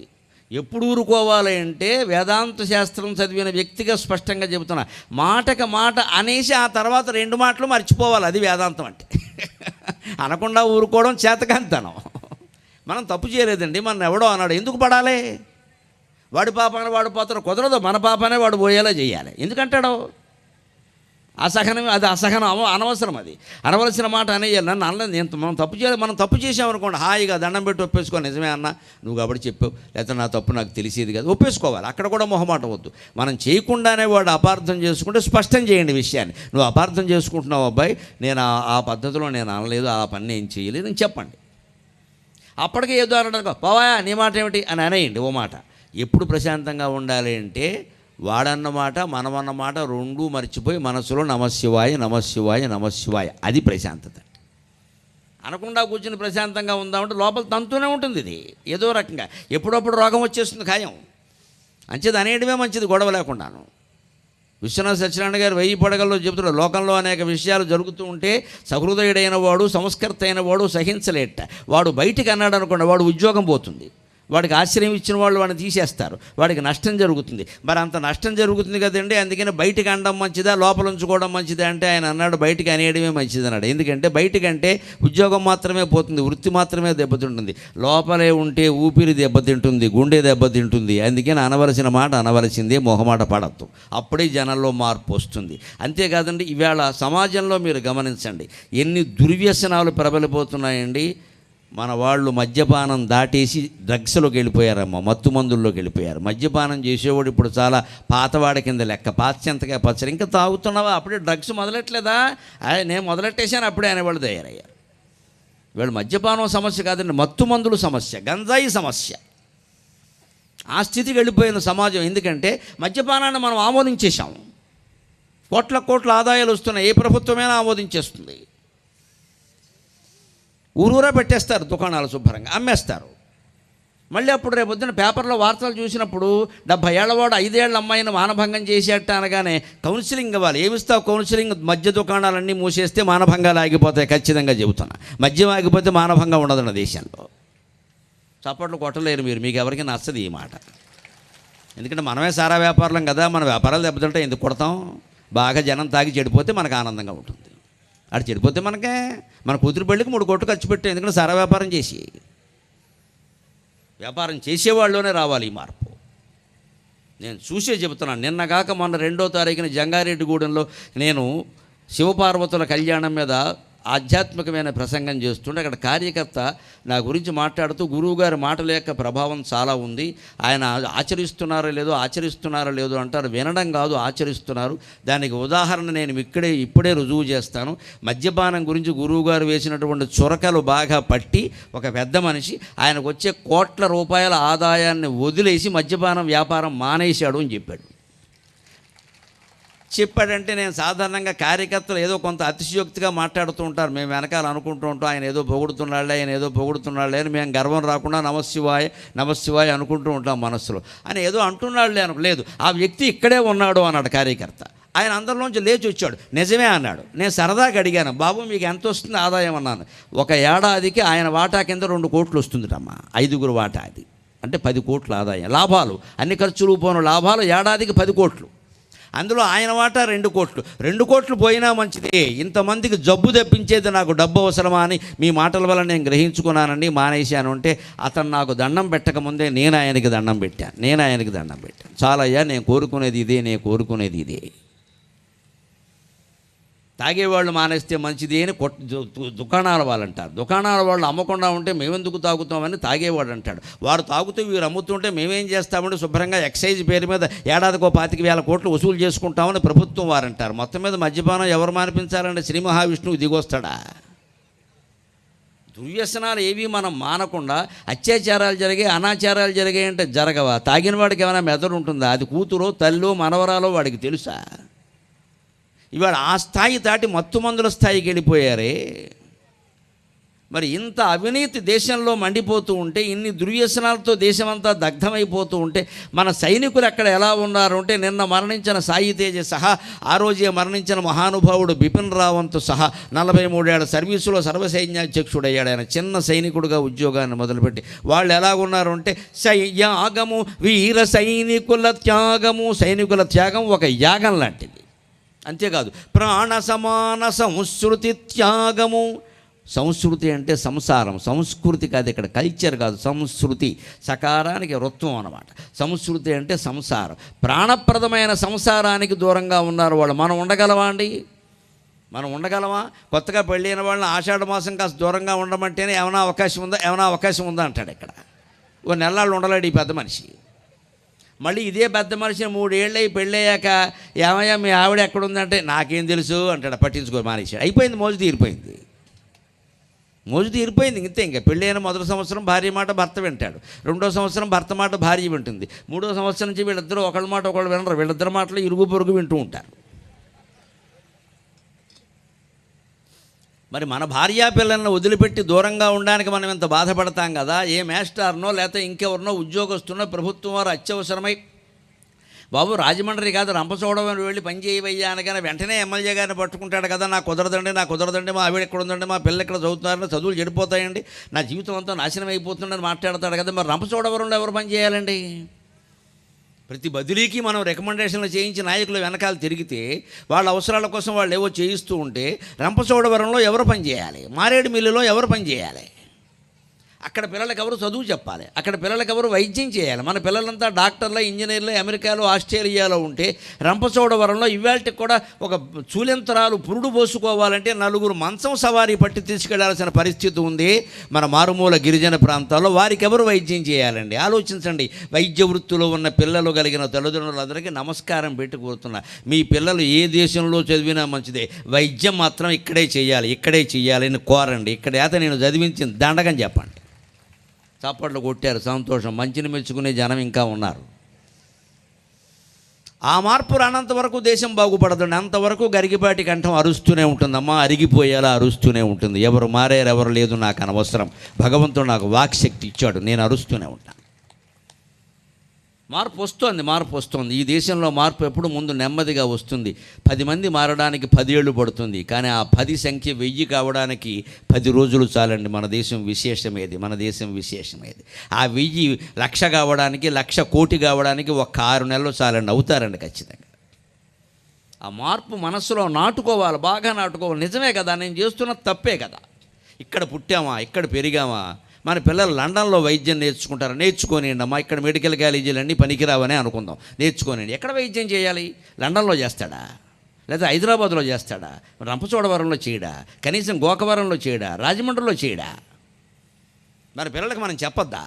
[SPEAKER 1] ఎప్పుడు ఊరుకోవాలి అంటే, వేదాంత శాస్త్రం చదివిన వ్యక్తిగా స్పష్టంగా చెబుతున్నా, మాటకి మాట అనేసి ఆ తర్వాత 2 మాటలు మర్చిపోవాలి. అది వేదాంతం అంటే. అనకుండా ఊరుకోవడం చేతకాంతనం. మనం తప్పు చేయలేదండి, మన ఎవడో అన్నాడు, ఎందుకు పడాలి? వాడి పాపాన వాడు పోతాడు, కుదరదు. మన పాపానే వాడు పోయేలా చేయాలి. ఎందుకంటాడు? అసహనం, అది అసహనం, అనవసరం. అది అనవలసిన మాట అనేయాలి. నన్ను అనలేదు, మనం తప్పు చేయాలి. మనం తప్పు చేసామనుకోండి, హాయిగా దండం పెట్టి ఒప్పేసుకో, నిజమే అన్న నువ్వు కాబట్టి చెప్పావు, లేకపోతే నా తప్పు నాకు తెలిసేది కదా, ఒప్పేసుకోవాలి. అక్కడ కూడా మొహమాట వద్దు. మనం చేయకుండానే వాడు అపార్థం చేసుకుంటే స్పష్టం చేయండి విషయాన్ని. నువ్వు అపార్థం చేసుకుంటున్నావు అబ్బాయి, నేను ఆ పద్ధతిలో నేను అనలేదు, ఆ పని నేను చేయలేదు అని చెప్పండి. అప్పటికే ఏదో అనడానికి పోవా నీ మాట ఏమిటి అని అనేయండి ఓ మాట. ఎప్పుడు ప్రశాంతంగా ఉండాలి అంటే, వాడన్నమాట మనమన్నమాట 2 మర్చిపోయి మనసులో నమశివాయ నమశివాయ నమశివాయ, అది ప్రశాంతత. అనకుండా కూర్చుని ప్రశాంతంగా ఉందామంటే లోపల తంతూనే ఉంటుంది. ఇది ఏదో రకంగా ఎప్పుడప్పుడు రోగం వచ్చేస్తుంది ఖాయం. అంచేది అనేయడమే మంచిది, గొడవ లేకుండాను. విశ్వనాథ సత్యనారాయణ గారు 1000 పడగల్లో చెబుతున్నాడు, లోకంలో అనేక విషయాలు జరుగుతూ ఉంటే సహృదయుడైన వాడు, సంస్కర్త అయిన వాడు సహించలేట. వాడు బయటికి అన్నాడు అనుకోండి, వాడు ఉద్యోగం పోతుంది, వాడికి ఆశ్రయం ఇచ్చిన వాళ్ళు వాడిని తీసేస్తారు, వాడికి నష్టం జరుగుతుంది. మరి అంత నష్టం జరుగుతుంది కదండి, అందుకని బయటికి అనడం మంచిదా లోపల ఉంచుకోవడం మంచిదా అంటే ఆయన అన్నాడు బయటికి అనేయడమే మంచిది అన్నాడు. ఎందుకంటే బయటికంటే ఉద్యోగం మాత్రమే పోతుంది, వృత్తి మాత్రమే దెబ్బతింటుంది. లోపలే ఉంటే ఊపిరి దెబ్బతింటుంది, గుండె దెబ్బతింటుంది. అందుకని అనవలసిన మాట అనవలసిందే, మొహమాట పడద్దు. అప్పుడే జనంలో మార్పు వస్తుంది. అంతేకాదండి, ఈవేళ సమాజంలో మీరు గమనించండి, ఎన్ని దుర్వ్యసనాలు ప్రబలిపోతున్నాయండి. మన వాళ్ళు మద్యపానం దాటేసి డ్రగ్స్లోకి వెళ్ళిపోయారమ్మ, మత్తు మందుల్లోకి వెళ్ళిపోయారు. మద్యపానం చేసేవాడు ఇప్పుడు చాలా పాతవాడి కింద లెక్క, పాతచెంతగా పచ్చడి. ఇంకా తాగుతున్నావా, అప్పుడే డ్రగ్స్ మొదలెట్టలేదా, నేను మొదలెట్టేశాను అప్పుడే అనేవాళ్ళు తయారయ్యారు. వీళ్ళు మద్యపానం సమస్య కాదండి, మత్తు మందులు సమస్య, గంజాయి సమస్య. ఆ స్థితికి వెళ్ళిపోయిన సమాజం. ఎందుకంటే మద్యపానాన్ని మనం ఆమోదించేశాము. కోట్ల ఆదాయాలు వస్తున్నాయి, ఏ ప్రభుత్వమైనా ఆమోదించేస్తుంది. ఊరూరా పెట్టేస్తారు, దుకాణాలు శుభ్రంగా అమ్మేస్తారు. మళ్ళీ అప్పుడు రేపొద్దున పేపర్లో వార్తలు చూసినప్పుడు 70 ఏళ్లవాడు 5 ఏళ్ల అమ్మాయిని మానభంగం చేసేట అనగానే కౌన్సిలింగ్ ఇవ్వాలి. ఏమిస్తావు కౌన్సిలింగ్? మద్య దుకాణాలన్నీ మూసేస్తే మానభంగాలు ఆగిపోతాయి, ఖచ్చితంగా చెబుతున్నా. మద్యం ఆగిపోతే మానభంగం ఉండదు దేశంలో. చప్పట్లు కొట్టలేరు మీరు, మీకు ఎవరికి నచ్చదు ఈ మాట. ఎందుకంటే మనమే సారా వ్యాపారం కదా, మన వ్యాపారాలు దెబ్బతింటే ఎందుకు కొడతాం? బాగా జనం తాగి చెడిపోతే మనకు ఆనందంగా ఉంటుంది. అటు చెడిపోతే మనకే మన కూతురు పెళ్ళికి 3 కోట్లు ఖర్చు పెట్టాం, ఎందుకంటే సారా వ్యాపారం చేసేవాళ్ళలోనే రావాలి ఈ మార్పు. నేను చూసే చెబుతున్నాను. నిన్నగాక మొన్న 2వ తారీఖున జంగారెడ్డిగూడెంలో నేను శివపార్వతుల కళ్యాణం మీద ఆధ్యాత్మికమైన ప్రసంగం చేస్తుంటే అక్కడ కార్యకర్త నా గురించి మాట్లాడుతూ గురువుగారి మాటల యొక్క ప్రభావం చాలా ఉంది, ఆయన ఆచరిస్తున్నారో లేదో అంటారు. వినడం కాదు, ఆచరిస్తున్నారు. దానికి ఉదాహరణ నేను ఇప్పుడే రుజువు చేస్తాను. మద్యపానం గురించి గురువుగారు వేసినటువంటి చురకలు బాగా పట్టి ఒక పెద్ద మనిషి ఆయనకు వచ్చే కోట్ల రూపాయల ఆదాయాన్ని వదిలేసి మద్యపానం వ్యాపారం మానేశాడు అని చెప్పాడంటే నేను సాధారణంగా కార్యకర్తలు ఏదో కొంత అతిశయోక్తిగా మాట్లాడుతూ ఉంటారు. మేము వెనకాల అనుకుంటూ ఉంటాం ఆయన ఏదో పొగుడుతున్నాడులే అని మేము గర్వం రాకుండా నమశివాయ అనుకుంటూ ఉంటాం మనస్సులో. ఆయన ఏదో అంటున్నాడులే లేదు, ఆ వ్యక్తి ఇక్కడే ఉన్నాడు అన్నాడు కార్యకర్త. ఆయన అందరిలోంచి లేచి వచ్చాడు. నిజమే అన్నాడు. నేను సరదాగా అడిగాను, బాబు మీకు ఎంత వస్తుంది ఆదాయం అన్నాను. ఒక ఏడాదికి ఆయన వాటా కింద 2 కోట్లు వస్తుందిటమ్మా, 5గురు వాటా, అది అంటే 10 కోట్ల ఆదాయం. లాభాలు అన్ని ఖర్చులు పోను లాభాలు ఏడాదికి 10 కోట్లు. అందులో ఆయన వాటా 2 కోట్లు. 2 కోట్లు పోయినా మంచిదే, ఇంతమందికి జబ్బు తెప్పించేది నాకు డబ్బు అవసరమా అని మీ మాటల వల్ల నేను గ్రహించుకున్నానండి, మానేశాను అంటే అతను నాకు దండం పెట్టకముందే నేను ఆయనకి దండం పెట్టాను. చాలా అయ్యా, నేను కోరుకునేది ఇదే. తాగేవాళ్ళు మానేస్తే మంచిది అని దుకాణాల వాళ్ళు అంటారు. దుకాణాల వాళ్ళు అమ్మకుండా ఉంటే మేమెందుకు తాగుతామని తాగేవాడు అంటాడు. వారు తాగుతూ వీరు అమ్ముతుంటే మేమేం చేస్తామంటే శుభ్రంగా ఎక్సైజ్ పేరు మీద ఏడాదికో 25,000 కోట్లు వసూలు చేసుకుంటామని ప్రభుత్వం వారు అంటారు. మొత్తం మీద మద్యపానం ఎవరు మానిపించాలంటే శ్రీ మహావిష్ణువు దిగొస్తాడా? దుర్వ్యసనాలు ఏవి మనం మానకుండా అత్యాచారాలు జరిగాయి, అనాచారాలు జరిగాయి అంటే జరగవా? తాగిన వాడికి ఏమైనా మెదడు ఉంటుందా? అది కూతురో తల్లో మనవరాలో వాడికి తెలుసా? ఇవాళ ఆ స్థాయి దాటి మత్తుమందుల స్థాయికి వెళ్ళిపోయారే. మరి ఇంత అవినీతి దేశంలో మండిపోతూ ఉంటే, ఇన్ని దుర్వ్యసనాలతో దేశమంతా దగ్ధమైపోతూ ఉంటే మన సైనికులు ఎక్కడ ఎలా ఉన్నారు అంటే, నిన్న మరణించిన సాయి తేజ సహా ఆ రోజే మరణించిన మహానుభావుడు బిపిన్ రావంత్ సహా 43 ఏళ్ల సర్వీసులో సర్వసైన్యాధ్యక్షుడయ్యాడు. ఆయన చిన్న సైనికుడుగా ఉద్యోగాన్ని మొదలుపెట్టి వాళ్ళు ఎలాగున్నారు అంటే, యాగము వీర సైనికుల త్యాగం ఒక యాగం లాంటిది. అంతేకాదు ప్రాణ సమాన సంస్కృతి త్యాగము. సంస్కృతి అంటే సంసారం, సంస్కృతి కాదు, ఇక్కడ కల్చర్ కాదు, సంస్కృతి సకారానికి రుత్వం అన్నమాట. సంస్కృతి అంటే సంసారం, ప్రాణప్రదమైన సంసారానికి దూరంగా ఉన్నారు వాళ్ళు. మనం ఉండగలమా? కొత్తగా పెళ్ళైన వాళ్ళని ఆషాఢ మాసం కాస్త దూరంగా ఉండమంటేనే ఏమైనా అవకాశం ఉందా అంటాడు. ఇక్కడ ఓ నెలలు ఉండలేడు ఈ పెద్ద మనిషి. మళ్ళీ ఇదే పెద్ద మనిషిని 3 ఏళ్ళై పెళ్ళయ్యాక ఏమయ్యా మీ ఆవిడ ఎక్కడుందంటే నాకేం తెలుసు అంటాడు. పట్టించుకో మానేశాడు. అయిపోయింది, మోజు తీరిపోయింది. ఇంకా పెళ్ళైన మొదటి సంవత్సరం భార్య మాట భర్త వింటాడు, 2వ సంవత్సరం భర్త మాట భార్య వింటుంది, 3వ సంవత్సరం నుంచి వీళ్ళిద్దరూ ఒకళ్ళ మాట ఒకళ్ళు వినరు, వీళ్ళిద్దరి మాటలు ఇరుగు పొరుగు వింటూ ఉంటారు. మరి మన భార్యా పిల్లలను వదిలిపెట్టి దూరంగా ఉండడానికి మనం ఎంత బాధపడతాం కదా. ఏ మేస్టార్నో లేకపోతే ఇంకెవరినో ఉద్యోగస్తున్నో ప్రభుత్వం వారు అత్యవసరమై బాబు రాజమండ్రి కాదు రంపచోడవరం వెళ్ళి పని చేయవయ్యా అనగానే వెంటనే ఎమ్మెల్యే గారిని పట్టుకుంటాడు కదా. నాకు కుదరదండి, మా ఆవిడ ఎక్కడ ఉందండి, మా పిల్లలు ఎక్కడ చదువుతున్నారని, చదువులు చెడిపోతాయండి, నా జీవితం అంతా నాశనం అయిపోతుందని మాట్లాడతాడు కదా. మరి రంపచోడవరంలో ఎవరు పని చేయాలండి? ప్రతి బదిలీకి మనం రికమెండేషన్లు చేయించి నాయకులు వెనకాల తిరిగితే వాళ్ళ అవసరాల కోసం వాళ్ళు ఏవో చేయిస్తూ ఉంటే రంపచోడవరంలో ఎవరు పని చేయాలి? మారేడుమిల్లిలో ఎవరు పని చేయాలి? అక్కడ పిల్లలకి ఎవరు చదువు చెప్పాలి? అక్కడ పిల్లలకి ఎవరు వైద్యం చేయాలి? మన పిల్లలంతా డాక్టర్లు, ఇంజనీర్లు అమెరికాలో, ఆస్ట్రేలియాలో ఉంటే రంపచోడవరంలో ఇవాళకి కూడా ఒక చూలెంతరాలు పురుడు పోసుకోవాలంటే 4 మంచం సవారీ పట్టి తీసుకెళ్లాల్సిన పరిస్థితి ఉంది మన మారుమూల గిరిజన ప్రాంతాల్లో. వారికి ఎవరు వైద్యం చేయాలండి? ఆలోచించండి. వైద్య వృత్తిలో ఉన్న పిల్లలు కలిగిన తల్లిదండ్రులందరికీ నమస్కారం పెట్టి కోరుతున్నా, మీ పిల్లలు ఏ దేశంలో చదివినా మంచిదే, వైద్యం మాత్రం ఇక్కడే చేయాలి అని కోరండి. ఇక్కడ నేను చదివించింది దండగని చెప్పండి. చప్పట్లు కొట్టారు, సంతోషం. మంచిని మెచ్చుకునే జనం ఇంకా ఉన్నారు. ఆ మార్పు రానంత వరకు దేశం బాగుపడదండి. అంతవరకు గరిగిపాటి కంఠం అరుస్తూనే ఉంటుందమ్మా, అరిగిపోయేలా అరుస్తూనే ఉంటుంది. ఎవరు మారారు ఎవరు లేదు నాకు అనవసరం, భగవంతుడు నాకు వాక్శక్తి ఇచ్చాడు, నేను అరుస్తూనే ఉంటాను. మార్పు వస్తుంది. ఈ దేశంలో మార్పు ఎప్పుడు ముందు నెమ్మదిగా వస్తుంది. 10 మంది మారడానికి 10 ఏళ్ళు పడుతుంది. కానీ ఆ 10 సంఖ్య 1000 కావడానికి 10 రోజులు చాలండి. మన దేశం విశేషమేది. ఆ 1000 లక్ష కావడానికి, 1,00,000 కోటి కావడానికి 6 నెలలు చాలండి. అవుతారండి ఖచ్చితంగా. ఆ మార్పు మనసులో నాటుకోవాలి, బాగా నాటుకోవాలి. నిజమే కదా, నేను చేస్తున్న తప్పే కదా. ఇక్కడ పుట్టామా, ఇక్కడ పెరిగామా. మన పిల్లలు లండన్లో వైద్యం నేర్చుకుంటారు, నేర్చుకోనియండి అమ్మా. ఇక్కడ మెడికల్ కాలేజీలన్నీ పనికిరావనే అనుకుందాం, నేర్చుకోనియండి. ఎక్కడ వైద్యం చేయాలి? లండన్లో చేస్తాడా, లేదా హైదరాబాద్లో చేస్తాడా, రంపచోడవరంలో చేయడా, కనీసం గోకవరంలో చేయడా, రాజమండ్రిలో చేయడా? మన పిల్లలకి మనం చెప్పొద్దా?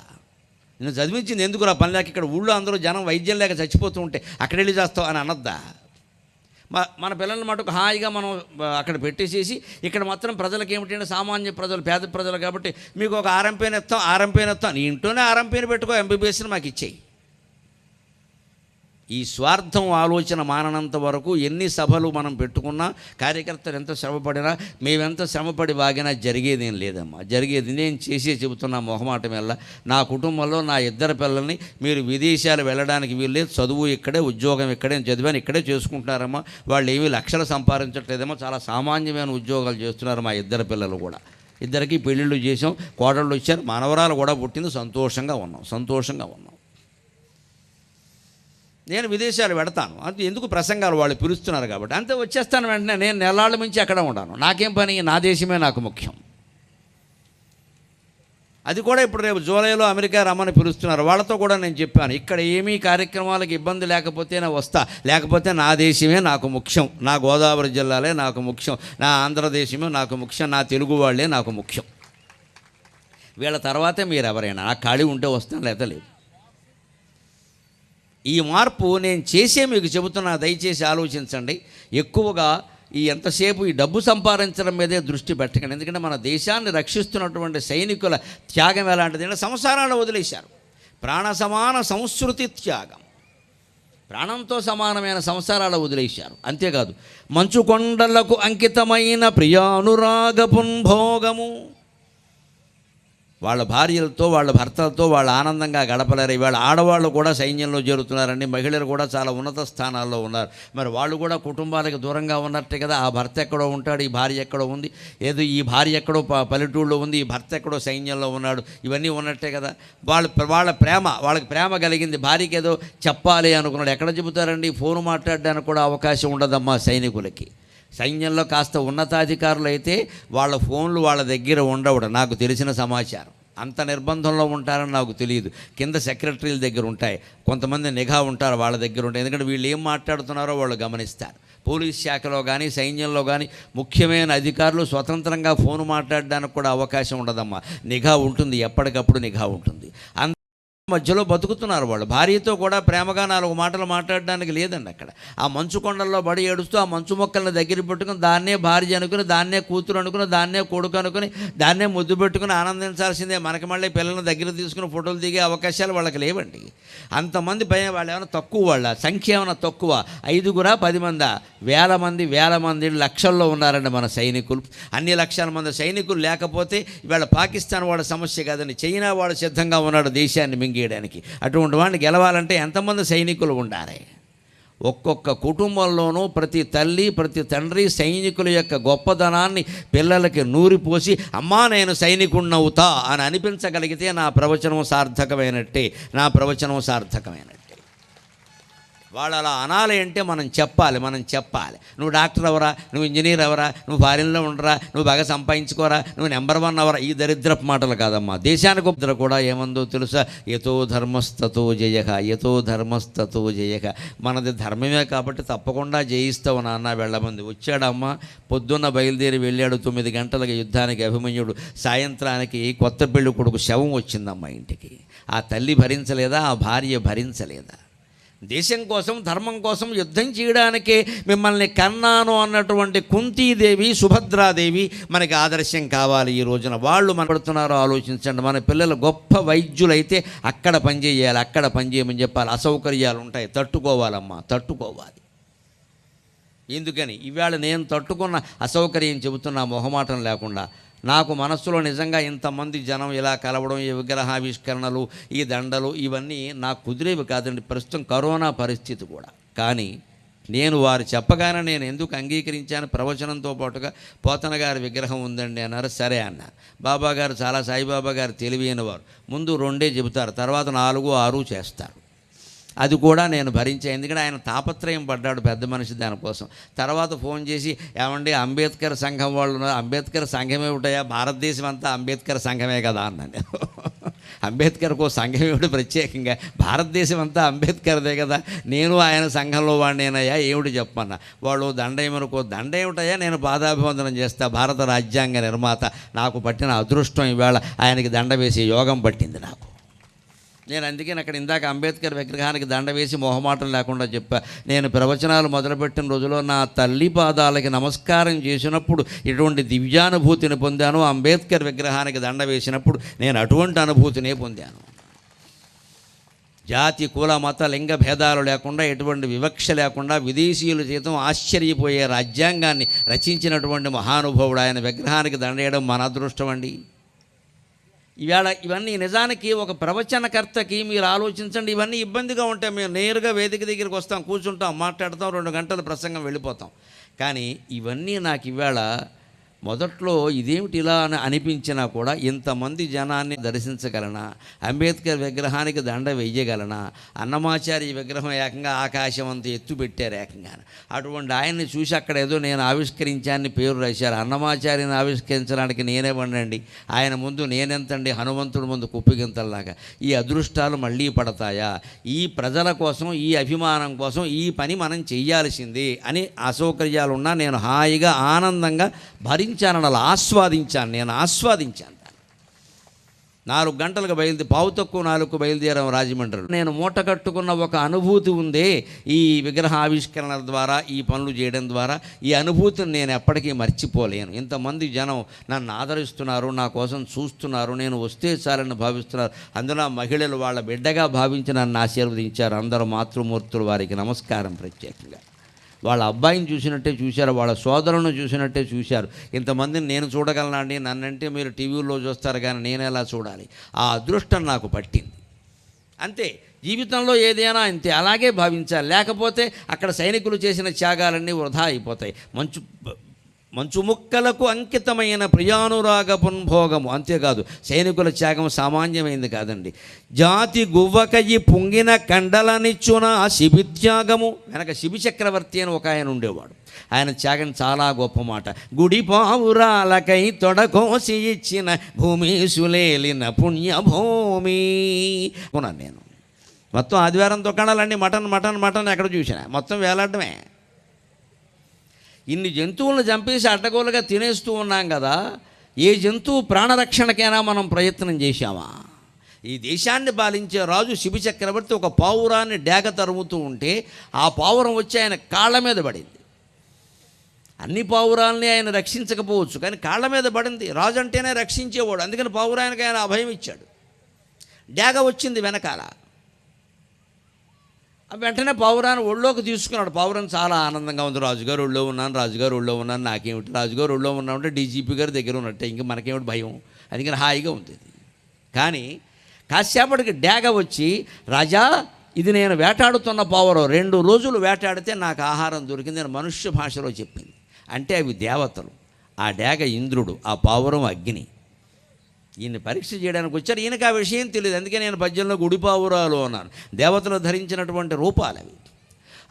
[SPEAKER 1] నేను చదివించింది ఎందుకురా, పని లేక ఇక్కడ ఊళ్ళో అందరూ జనం వైద్యం లేక చచ్చిపోతూ ఉంటే అక్కడ వెళ్ళి చేస్తావు అని అనొద్దా? మన పిల్లల మటుకు హాయిగా మనం అక్కడ పెట్టేసేసి ఇక్కడ మాత్రం ప్రజలకు ఏమిటంటే సామాన్య ప్రజలు, పేద ప్రజలు కాబట్టి మీకు ఒక ఆర్ఎంపీని ఇస్తాం, నీ ఇంట్లోనే ఆర్ఎంపీని పెట్టుకో, ఎంబీబీఎస్ని మాకు ఇచ్చేయి. ఈ స్వార్థం ఆలోచన మాననంత వరకు ఎన్ని సభలు మనం పెట్టుకున్నా, కార్యకర్తలు ఎంత శ్రమపడినా, మేమెంత శ్రమపడి వాగినా జరిగేదేం లేదమ్మా. నేను చెబుతున్నా మొహమాటం వల్ల. నా కుటుంబంలో నా 2 పిల్లల్ని మీరు విదేశాలు వెళ్ళడానికి వీళ్ళే, చదువు ఇక్కడే, ఉద్యోగం ఇక్కడే, చదివాను ఇక్కడే చేసుకుంటున్నారమ్మా. వాళ్ళు ఏమీ లక్షలు సంపాదించట్లేదమ్మా, చాలా సామాన్యమైన ఉద్యోగాలు చేస్తున్నారు మా 2 పిల్లలు కూడా. 2కి పెళ్ళిళ్ళు చేసాం, కోడళ్ళు వచ్చారు, మనవరాలు కూడా పుట్టింది. సంతోషంగా ఉన్నాం. నేను విదేశాలు పెడతాను, అది ఎందుకు ప్రసంగాలు వాళ్ళు పిలుస్తున్నారు కాబట్టి అంతే, వచ్చేస్తాను వెంటనే. నేను నెలాళ్ళ నుంచి అక్కడ ఉంటాను, నాకేం పని, నా దేశమే నాకు ముఖ్యం. అది కూడా ఇప్పుడు రేపు జూలైలో అమెరికా రమ్మని పిలుస్తున్నారు, వాళ్ళతో కూడా నేను చెప్పాను, ఇక్కడ ఏమీ కార్యక్రమాలకు ఇబ్బంది లేకపోతేనే వస్తా, లేకపోతే నా దేశమే నాకు ముఖ్యం, నా గోదావరి జిల్లాలే నాకు ముఖ్యం, నా ఆంధ్రదేశమే నాకు ముఖ్యం, నా తెలుగు వాళ్ళే నాకు ముఖ్యం. వీళ్ళ తర్వాతే మీరు ఎవరైనా, నాకు ఖాళీ ఉంటే వస్తాను, లేదా లేదు. ఈ మార్పు నేను చేసే మీకు చెబుతున్నా, దయచేసి ఆలోచించండి. ఎక్కువగా ఎంతసేపు ఈ డబ్బు సంపాదించడం మీదే దృష్టి పెట్టకండి. ఎందుకంటే మన దేశాన్ని రక్షిస్తున్నటువంటి సైనికుల త్యాగం ఎలాంటిది, సంసారాలు వదిలేశారు. ప్రాణ సమాన సంస్కృతి త్యాగం, ప్రాణంతో సమానమైన సంసారాలు వదిలేశారు. అంతేకాదు, మంచు కొండలకు అంకితమైన ప్రియానురాగపుంభోగము. వాళ్ళ భార్యలతో, వాళ్ళ భర్తలతో వాళ్ళు ఆనందంగా గడపలేరు. ఇవాళ ఆడవాళ్ళు కూడా సైన్యంలో చేరుతున్నారండి, మహిళలు కూడా చాలా ఉన్నత స్థానాల్లో ఉన్నారు. మరి వాళ్ళు కూడా కుటుంబాలకు దూరంగా ఉన్నట్టే కదా. ఆ భర్త ఎక్కడో ఉంటాడు, ఈ భార్య ఎక్కడో ఉంది, ఏదో ఈ భార్య ఎక్కడో పల్లెటూళ్ళలో ఉంది, ఈ భర్త ఎక్కడో సైన్యంలో ఉన్నాడు, ఇవన్నీ ఉన్నట్టే కదా. వాళ్ళకి ప్రేమ కలిగింది, భార్యకి ఏదో చెప్పాలి అనుకున్నాడు, ఎక్కడ చెబుతారండి? ఫోన్ మాట్లాడడానికి కూడా అవకాశం ఉండదమ్మా సైనికులకి. సైన్యంలో కాస్త ఉన్నతాధికారులు అయితే వాళ్ళ ఫోన్లు వాళ్ళ దగ్గర ఉండవు, నాకు తెలిసిన సమాచారం. అంత నిర్బంధంలో ఉంటారని నాకు తెలియదు. కింద సెక్రటరీల దగ్గర ఉంటాయి, కొంతమంది నిఘా ఉంటారు, వాళ్ళ దగ్గర ఉంటాయి. ఎందుకంటే వీళ్ళు ఏం మాట్లాడుతున్నారో వాళ్ళు గమనిస్తారు. పోలీస్ శాఖలో కానీ, సైన్యంలో కానీ ముఖ్యమైన అధికారులు స్వతంత్రంగా ఫోన్ మాట్లాడడానికి కూడా అవకాశం ఉండదమ్మా. నిఘా ఉంటుంది, ఎప్పటికప్పుడు నిఘా ఉంటుంది. మధ్యలో బతుకుతున్నారు వాళ్ళు. భార్యతో కూడా ప్రేమగా 4 మాటలు మాట్లాడడానికి లేదండి అక్కడ. ఆ మంచు కొండల్లో బడి ఏడుస్తూ ఆ మంచు మొక్కలను దగ్గర పెట్టుకుని దాన్నే భార్య అనుకుని, దాన్నే కూతురు అనుకుని, దాన్నే కొడుకు అనుకుని, దాన్నే ముద్దు పెట్టుకుని ఆనందించాల్సిందే. మనకి మళ్ళీ పిల్లలను దగ్గర తీసుకుని ఫోటోలు దిగే అవకాశాలు వాళ్ళకి లేవండి. అంతమంది పైన వాళ్ళు ఏమైనా తక్కువ, వాళ్ళ సంఖ్య ఏమైనా తక్కువ? 5గురా 10 మందా? వేల మంది లక్షల్లో ఉన్నారండి మన సైనికులు. అన్ని లక్షల మంది సైనికులు లేకపోతే ఇవాళ పాకిస్తాన్ వాళ్ళ సమస్య కాదండి, చైనా వాడు సిద్ధంగా ఉన్నాడు దేశాన్ని మింగేయడానికి. అటువంటి వాడిని గెలవాలంటే ఎంతమంది సైనికులు ఉండాలి? ఒక్కొక్క కుటుంబంలోనూ ప్రతి తల్లి, ప్రతి తండ్రి సైనికుల యొక్క గొప్పదనాన్ని పిల్లలకి నూరిపోసి, అమ్మా నేను సైనికుడినవుతా అని అనిపించగలిగితే నా ప్రవచనం సార్థకమైనట్టే. వాళ్ళు అలా అనాలి అంటే మనం చెప్పాలి. నువ్వు డాక్టర్ అవరా, నువ్వు ఇంజనీర్ అవరా, నువ్వు ఫారిన్లో ఉండరా, నువ్వు బాగా సంపాదించుకోరా, నువ్వు నెంబర్ 1 అవరా, ఈ దరిద్రపు మాటలు కాదమ్మా. దేశానికి ఉపద్ర కూడా ఏమందో తెలుసా? యతో ధర్మస్తతో జయక. మనది ధర్మమే కాబట్టి తప్పకుండా జయిస్తావు నాన్న, వెళ్ళమంది. వచ్చాడమ్మా, పొద్దున్న బయలుదేరి వెళ్ళాడు. 9 గంటలకు యుద్ధానికి అభిమన్యుడు. సాయంత్రానికి కొత్త పెళ్ళి కొడుకు శవం వచ్చిందమ్మా ఇంటికి. ఆ తల్లి భరించలేదా? ఆ భార్య భరించలేదా? దేశం కోసం, ధర్మం కోసం యుద్ధం చేయడానికే మిమ్మల్ని కన్నాను అన్నటువంటి కుంతీదేవి, సుభద్రాదేవి మనకి ఆదర్శం కావాలి ఈ రోజున. వాళ్ళు పడుతున్నారో ఆలోచించండి. మన పిల్లలు గొప్ప వైద్యులైతే అక్కడ పనిచేయమని చెప్పాలి. అసౌకర్యాలు ఉంటాయి, తట్టుకోవాలి. ఎందుకని ఇవాళ నేను తట్టుకున్న అసౌకర్యం చెబుతున్నా మొహమాటం లేకుండా. నాకు మనస్సులో నిజంగా ఇంతమంది జనం ఇలా కలవడం, ఈ విగ్రహావిష్కరణలు, ఈ దండలు ఇవన్నీ నాకు కుదిరేవి కాదండి. ప్రస్తుతం కరోనా పరిస్థితి కూడా. కానీ నేను వారు చెప్పగానే నేను ఎందుకు అంగీకరించాను, ప్రవచనంతో పాటుగా పోతన గారి విగ్రహం ఉందండి అన్నారు. సరే అన్న. బాబా గారు చాలా, సాయిబాబా గారు తెలివైన వారు, ముందు 2 చెబుతారు, తర్వాత 4, 6 చేస్తారు. అది కూడా నేను భరించే, ఎందుకంటే ఆయన తాపత్రయం పడ్డాడు పెద్ద మనిషి దానికోసం. తర్వాత ఫోన్ చేసి, ఏమండి అంబేద్కర్ సంఘం వాళ్ళు ఉన్నారు, అంబేద్కర్ సంఘమే ఉంటాయా, భారతదేశం అంతా అంబేద్కర్ సంఘమే కదా అన్నాను. అంబేద్కర్కో సంఘం ఏమిటి ప్రత్యేకంగా, భారతదేశం అంతా అంబేద్కర్దే కదా, నేను ఆయన సంఘంలో వాడినేనయ్యా, ఏమిటి చెప్పమన్నా. వాళ్ళు దండేమనుకో, దండ ఏమిటయ్యా, నేను పాదాభివందనం చేస్తా, భారత రాజ్యాంగ నిర్మాత, నాకు పట్టిన అదృష్టం ఇవాళ ఆయనకి దండ వేసే యోగం పట్టింది నాకు. నేను అందుకని అక్కడ ఇందాక అంబేద్కర్ విగ్రహానికి దండ వేసి మొహమాటం లేకుండా చెప్పా, నేను ప్రవచనాలు మొదలుపెట్టిన రోజులో నా తల్లి పాదాలకి నమస్కారం చేసినప్పుడు ఇటువంటి దివ్యానుభూతిని పొందాను, అంబేద్కర్ విగ్రహానికి దండ వేసినప్పుడు నేను అటువంటి అనుభూతినే పొందాను. జాతి, కుల, మత, లింగ భేదాలు లేకుండా, ఎటువంటి వివక్ష లేకుండా, విదేశీయుల సైతం ఆశ్చర్యపోయే రాజ్యాంగాన్ని రచించినటువంటి మహానుభావుడు ఆయన విగ్రహానికి దండ వేయడం మన అదృష్టం అండి. ఇవాళ ఇవన్నీ నిజానికి ఒక ప్రవచనకర్తకి మీరు ఆలోచించండి, ఇవన్నీ ఇబ్బందిగా ఉంటాయి. మేము నేరుగా వేదిక దగ్గరికి వస్తాం, కూర్చుంటాం, మాట్లాడతాం, 2 గంటల ప్రసంగం వెళ్ళిపోతాం. కానీ ఇవన్నీ నాకు ఇవాళ మొదట్లో ఇదేమిటి ఇలా అని అనిపించినా కూడా, ఇంతమంది జనాన్ని దర్శించగలనా, అంబేద్కర్ విగ్రహానికి దండ వెయ్యగలనా, అన్నమాచార్య విగ్రహం ఏకంగా ఆకాశం అంత ఎత్తు పెట్టారు ఏకంగా, అటువంటి ఆయన్ని చూసి అక్కడ ఏదో నేను ఆవిష్కరించాన్ని పేరు రాశారు. అన్నమాచార్యని ఆవిష్కరించడానికి నేనేవ్వండి, ఆయన ముందు నేనెంతండి, హనుమంతుడి ముందు కుప్పిగింతల్లాగా. ఈ అదృష్టాలు మళ్ళీ పడతాయా, ఈ ప్రజల కోసం, ఈ అభిమానం కోసం ఈ పని మనం చెయ్యాల్సింది అని అసౌకర్యాలున్నా నేను హాయిగా ఆనందంగా భరించాను, అలా ఆస్వాదించాను. నేను ఆస్వాదించాను. 4 గంటలకు పావు తక్కువ 4కు బయలుదేరాం రాజమండ్రిలో. నేను మూట కట్టుకున్న ఒక అనుభూతి ఉందే ఈ విగ్రహ ఆవిష్కరణ ద్వారా, ఈ పనులు చేయడం ద్వారా, ఈ అనుభూతిని నేను ఎప్పటికీ మర్చిపోలేను. ఇంతమంది జనం నన్ను ఆదరిస్తున్నారు, నా కోసం చూస్తున్నారు, నేను వస్తే చాలని భావిస్తున్నారు. అందులో మహిళలు వాళ్ళ బిడ్డగా భావించి నన్ను ఆశీర్వదించారు. అందరూ మాతృమూర్తులు, వారికి నమస్కారం ప్రత్యేకంగా. వాళ్ళ అబ్బాయిని చూసినట్టే చూశారు, వాళ్ళ సోదరులను చూసినట్టే చూశారు. ఇంతమందిని నేను చూడగలనా అండి, నన్నంటే మీరు టీవీలో చూస్తారు కానీ నేను ఎలా చూడాలి, ఆ అదృష్టం నాకు పట్టింది. అంతే, జీవితంలో ఏదైనా అంతే, అలాగే భావించాలి. లేకపోతే అక్కడ సైనికులు చేసిన త్యాగాలన్నీ వృధా అయిపోతాయి. మంచు ముక్కలకు అంకితమైన ప్రియానురాగ పున్భోగము. అంతేకాదు, సైనికుల త్యాగం సామాన్యమైంది కాదండి. జాతి గువ్వకయ్యి పొంగిన కండలనిచ్చున శిబిత్యాగము. వెనక శిబి చక్రవర్తి అని ఒక ఆయన ఉండేవాడు, ఆయన త్యాగం చాలా గొప్ప మాట. గుడి పావురాలకై తొడకోసి ఇచ్చిన భూమి సులేలిన పుణ్యభూమి కొన్నాను నేను. మొత్తం ఆదివారం దుకాణాలన్నీ మటన్ మటన్ మటన్ ఎక్కడ చూసినా మొత్తం వేలాడమే. ఇన్ని జంతువులను చంపేసి అడ్డగోలుగా తినేస్తూ ఉన్నాం కదా, ఏ జంతువు ప్రాణరక్షణకైనా మనం ప్రయత్నం చేశామా? ఈ దేశాన్ని పాలించే రాజు శిబి చక్రవర్తి ఒక పావురాన్ని డేగ తరుముతూ ఉంటే ఆ పావురం వచ్చి ఆయన కాళ్ళ మీద పడింది. అన్ని పావురాల్ని ఆయన రక్షించకపోవచ్చు, కానీ కాళ్ళ మీద పడింది. రాజు అంటేనే రక్షించేవాడు, అందుకని పావురానికి ఆయన అభయం ఇచ్చాడు. డేగ వచ్చింది వెనకాల, వెంటనే పావురాన్ని ఒళ్ళోకి తీసుకున్నాడు. పావురం చాలా ఆనందంగా ఉంది, రాజుగారు ఒళ్ళో ఉన్నాను, రాజుగారు ఒళ్ళో ఉన్నాను, నాకేమిటి, రాజుగారు ఒళ్ళో ఉన్నామంటే డీజీపీ గారి దగ్గర ఉన్నట్టే, ఇంకా మనకేమిటి భయం, అందుకని హాయిగా ఉంది. కానీ కాసేపటికి డేగ వచ్చి, రాజా ఇది నేను వేటాడుతున్న పావురం, 2 రోజులు వేటాడితే నాకు ఆహారం దొరికింది అని మనుష్య భాషలో చెప్పింది. అంటే అవి దేవతలు, ఆ డేగ ఇంద్రుడు, ఆ పావురం అగ్ని. ఈయన్ని పరీక్ష చేయడానికి వచ్చారు. ఈయనకు ఆ విషయం తెలియదు, అందుకే నేను పద్యంలో గుడి పావురాలు అన్నాను. దేవతలు ధరించినటువంటి రూపాలు అవి.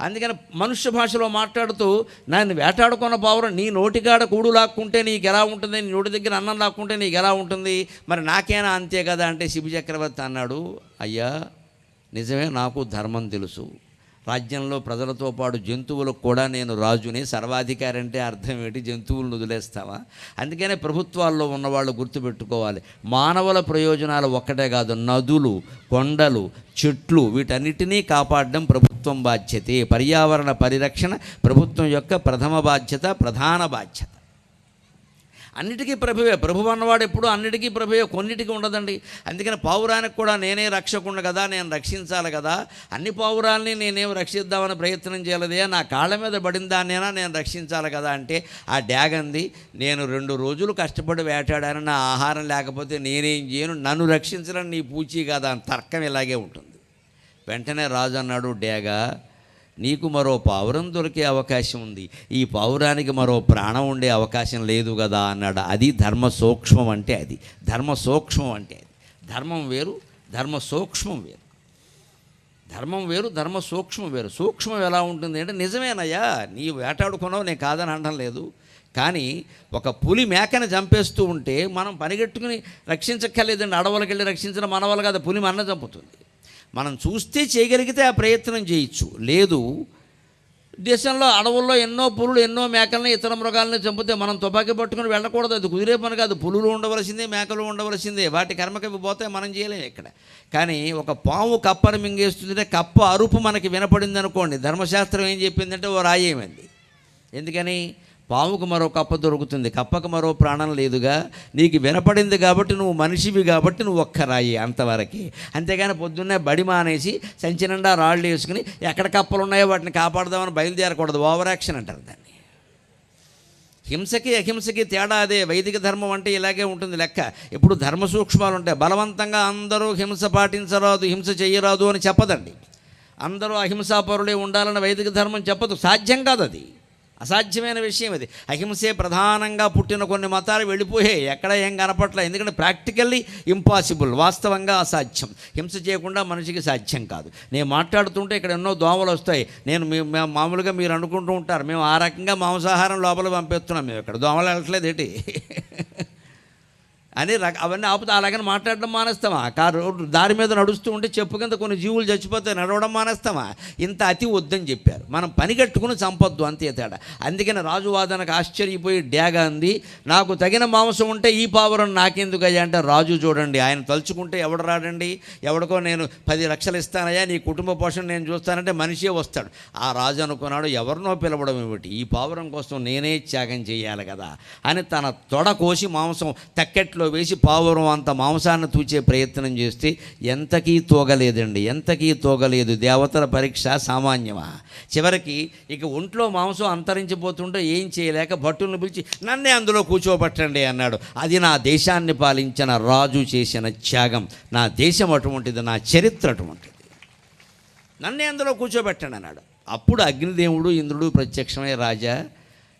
[SPEAKER 1] అందుకని మనుష్య భాషలో మాట్లాడుతూ, నన్ను వేటాడుకున్న పావురం నీ నోటికాడ కూడు లాక్కుంటే నీకు ఎలా ఉంటుంది, నీ నోటి దగ్గర అన్నం లాక్కుంటే నీకు ఎలా ఉంటుంది, మరి నాకేనా అంతే కదా అంటే శిబి చక్రవర్తి అన్నాడు, అయ్యా నిజమే, నాకు ధర్మం తెలుసు, రాజ్యంలో ప్రజలతో పాటు జంతువులకు కూడా నేను రాజుని, సర్వాధికారి అంటే అర్థం ఏంటి, జంతువులను వదిలేస్తావా? అందుకనే ప్రభుత్వాల్లో ఉన్నవాళ్ళు గుర్తుపెట్టుకోవాలి, మానవుల ప్రయోజనాలు ఒక్కటే కాదు, నదులు, కొండలు, చెట్లు, వీటన్నిటినీ కాపాడడం ప్రభుత్వం బాధ్యతే. పర్యావరణ పరిరక్షణ ప్రభుత్వం యొక్క ప్రథమ బాధ్యత, ప్రధాన బాధ్యత. అన్నిటికీ ప్రభువే. ప్రభువు అన్నవాడు ఎప్పుడు అన్నిటికీ ప్రభువే, కొన్నిటికి ఉండదండి. అందుకని పావురానికి కూడా నేనే రక్షకుండా కదా, నేను రక్షించాలి కదా, అన్ని పావురాల్ని నేనేం రక్షిద్దామని ప్రయత్నం చేయలేదే, నా కాళ్ళ మీద పడిన దాన్నైనా నేను రక్షించాలి కదా అంటే ఆ డ్యాగంది, నేను 2 రోజులు కష్టపడి వేటాడాను, నా ఆహారం లేకపోతే నేనేం చేయను, నన్ను రక్షించడం నీ పూచీ కదా అని తర్కం ఇలాగే ఉంటుంది. వెంటనే రాజు అన్నాడు, డ్యాగా నీకు మరో పావురం దొరికే అవకాశం ఉంది, ఈ పావురానికి మరో ప్రాణం ఉండే అవకాశం లేదు కదా అన్నాడు. అది ధర్మ సూక్ష్మం అంటే, అది ధర్మ సూక్ష్మం అంటే. అది ధర్మం వేరు, ధర్మ సూక్ష్మం వేరు. ధర్మం వేరు, ధర్మ సూక్ష్మం వేరు. సూక్ష్మం ఎలా ఉంటుంది అంటే, నిజమేనయ్యా నీ వేటాడుకున్నావు, నేను కాదని అనడం లేదు, కానీ ఒక పులి మేకని చంపేస్తూ ఉంటే మనం పనిగట్టుకుని రక్షించక్కర్లేదండి. అడవులకు వెళ్ళి రక్షించడం మన వల్ల కాదు, పులి మన చంపుతుంది. మనం చూస్తే చేయగలిగితే ఆ ప్రయత్నం చేయొచ్చు. లేదు, దేశంలో అడవుల్లో ఎన్నో పులులు ఎన్నో మేకల్ని ఇతర మృగాలని చంపితే మనం తుపాకీ పట్టుకుని వెళ్ళకూడదు, అది కుదిరే పని కాదు. పులులు ఉండవలసిందే, మేకలు ఉండవలసిందే, వాటి కర్మకి పోతే మనం చేయలేము ఇక్కడ. కానీ ఒక పాము కప్పను మింగేస్తుంటే కప్ప అరుపు మనకి వినపడింది అనుకోండి, ధర్మశాస్త్రం ఏం చెప్పిందంటే ఓ రాయేమంది. ఎందుకని? పావుకు మరో కప్ప దొరుకుతుంది, కప్పకు మరో ప్రాణం లేదుగా, నీకు వినపడింది కాబట్టి, నువ్వు మనిషివి కాబట్టి నువ్వు ఒక్క రాయి అంతవరకే. అంతేగాని పొద్దున్నే బడి మానేసి సంచి నిండా రాళ్ళు వేసుకుని ఎక్కడ కప్పలు ఉన్నాయో వాటిని కాపాడదామని బయలుదేరకూడదు. ఓవర్ యాక్షన్ అంటారు దాన్ని. హింసకి అహింసకి తేడా అదే. వైదిక ధర్మం అంటే ఇలాగే ఉంటుంది లెక్క. ఎప్పుడు ధర్మ సూక్ష్మాలు ఉంటాయి. బలవంతంగా అందరూ హింస పాటించరాదు, హింస చెయ్యరాదు అని చెప్పదండి. అందరూ అహింసాపరులే ఉండాలని వైదిక ధర్మం చెప్పదు, సాధ్యం కాదు, అది అసాధ్యమైన విషయం. అది అహింసే ప్రధానంగా పుట్టిన కొన్ని మతాలు వెళ్ళిపోయాయి, ఎక్కడ ఏం కనపట్లేదు. ఎందుకంటే ప్రాక్టికల్లీ ఇంపాసిబుల్, వాస్తవంగా అసాధ్యం. హింస చేయకుండా మనిషికి సాధ్యం కాదు. నేను మాట్లాడుతుంటే ఇక్కడ ఎన్నో దోమలు వస్తాయి. మామూలుగా మీరు అనుకుంటూ ఉంటారు మేము ఆ రకంగా మాంసాహారం లోపల పంపిస్తున్నాం, మేము ఇక్కడ దోమలు వెళ్ళట్లేదు ఏంటి అని అవన్నీ ఆపుతా. అలాగని మాట్లాడడం మానేస్తామా? దారి మీద నడుస్తూ ఉంటే చెప్పు కింద కొన్ని జీవులు చచ్చిపోతాయి, నడవడం మానేస్తామా? ఇంత అతి వద్దని చెప్పారు. మనం పని కట్టుకుని చంపొద్దు, అంతే తేడా. అందుకని రాజు వాదనకు ఆశ్చర్యపోయి డ్యాగా అంది, నాకు తగిన మాంసం ఉంటే ఈ పావురం నాకెందుకయ్యా అంటే, రాజు చూడండి ఆయన తలుచుకుంటే ఎవడు రాడండి, ఎవడికో నేను 10 లక్షలు ఇస్తానయ్యా నీ కుటుంబ పోషణ నేను చూస్తానంటే మనిషే వస్తాడు. ఆ రాజు అనుకున్నాడు, ఎవరినో పిలవడం ఏమిటి, ఈ పావురం కోసం నేనే త్యాగం చేయాలి కదా అని తన తొడ కోసి మాంసం తక్కెట్లో వేసి పావురం అంత మాంసాన్ని తూచే ప్రయత్నం చేస్తే ఎంతకీ తోగలేదండి, ఎంతకీ తోగలేదు. దేవతల పరీక్ష సామాన్యమా? చివరికి ఇక ఒంట్లో మాంసం అంతరించిపోతుంటే ఏం చేయలేక భట్టులను పిలిచి నన్నే అందులో కూర్చోబెట్టండి అన్నాడు. అది నా దేశాన్ని పాలించిన రాజు చేసిన త్యాగం. నా దేశం అటువంటిది, నా చరిత్ర అటువంటిది, నన్నే అందులో కూర్చోబెట్టండి అన్నాడు. అప్పుడు అగ్నిదేవుడు ఇంద్రుడు ప్రత్యక్షమై, రాజా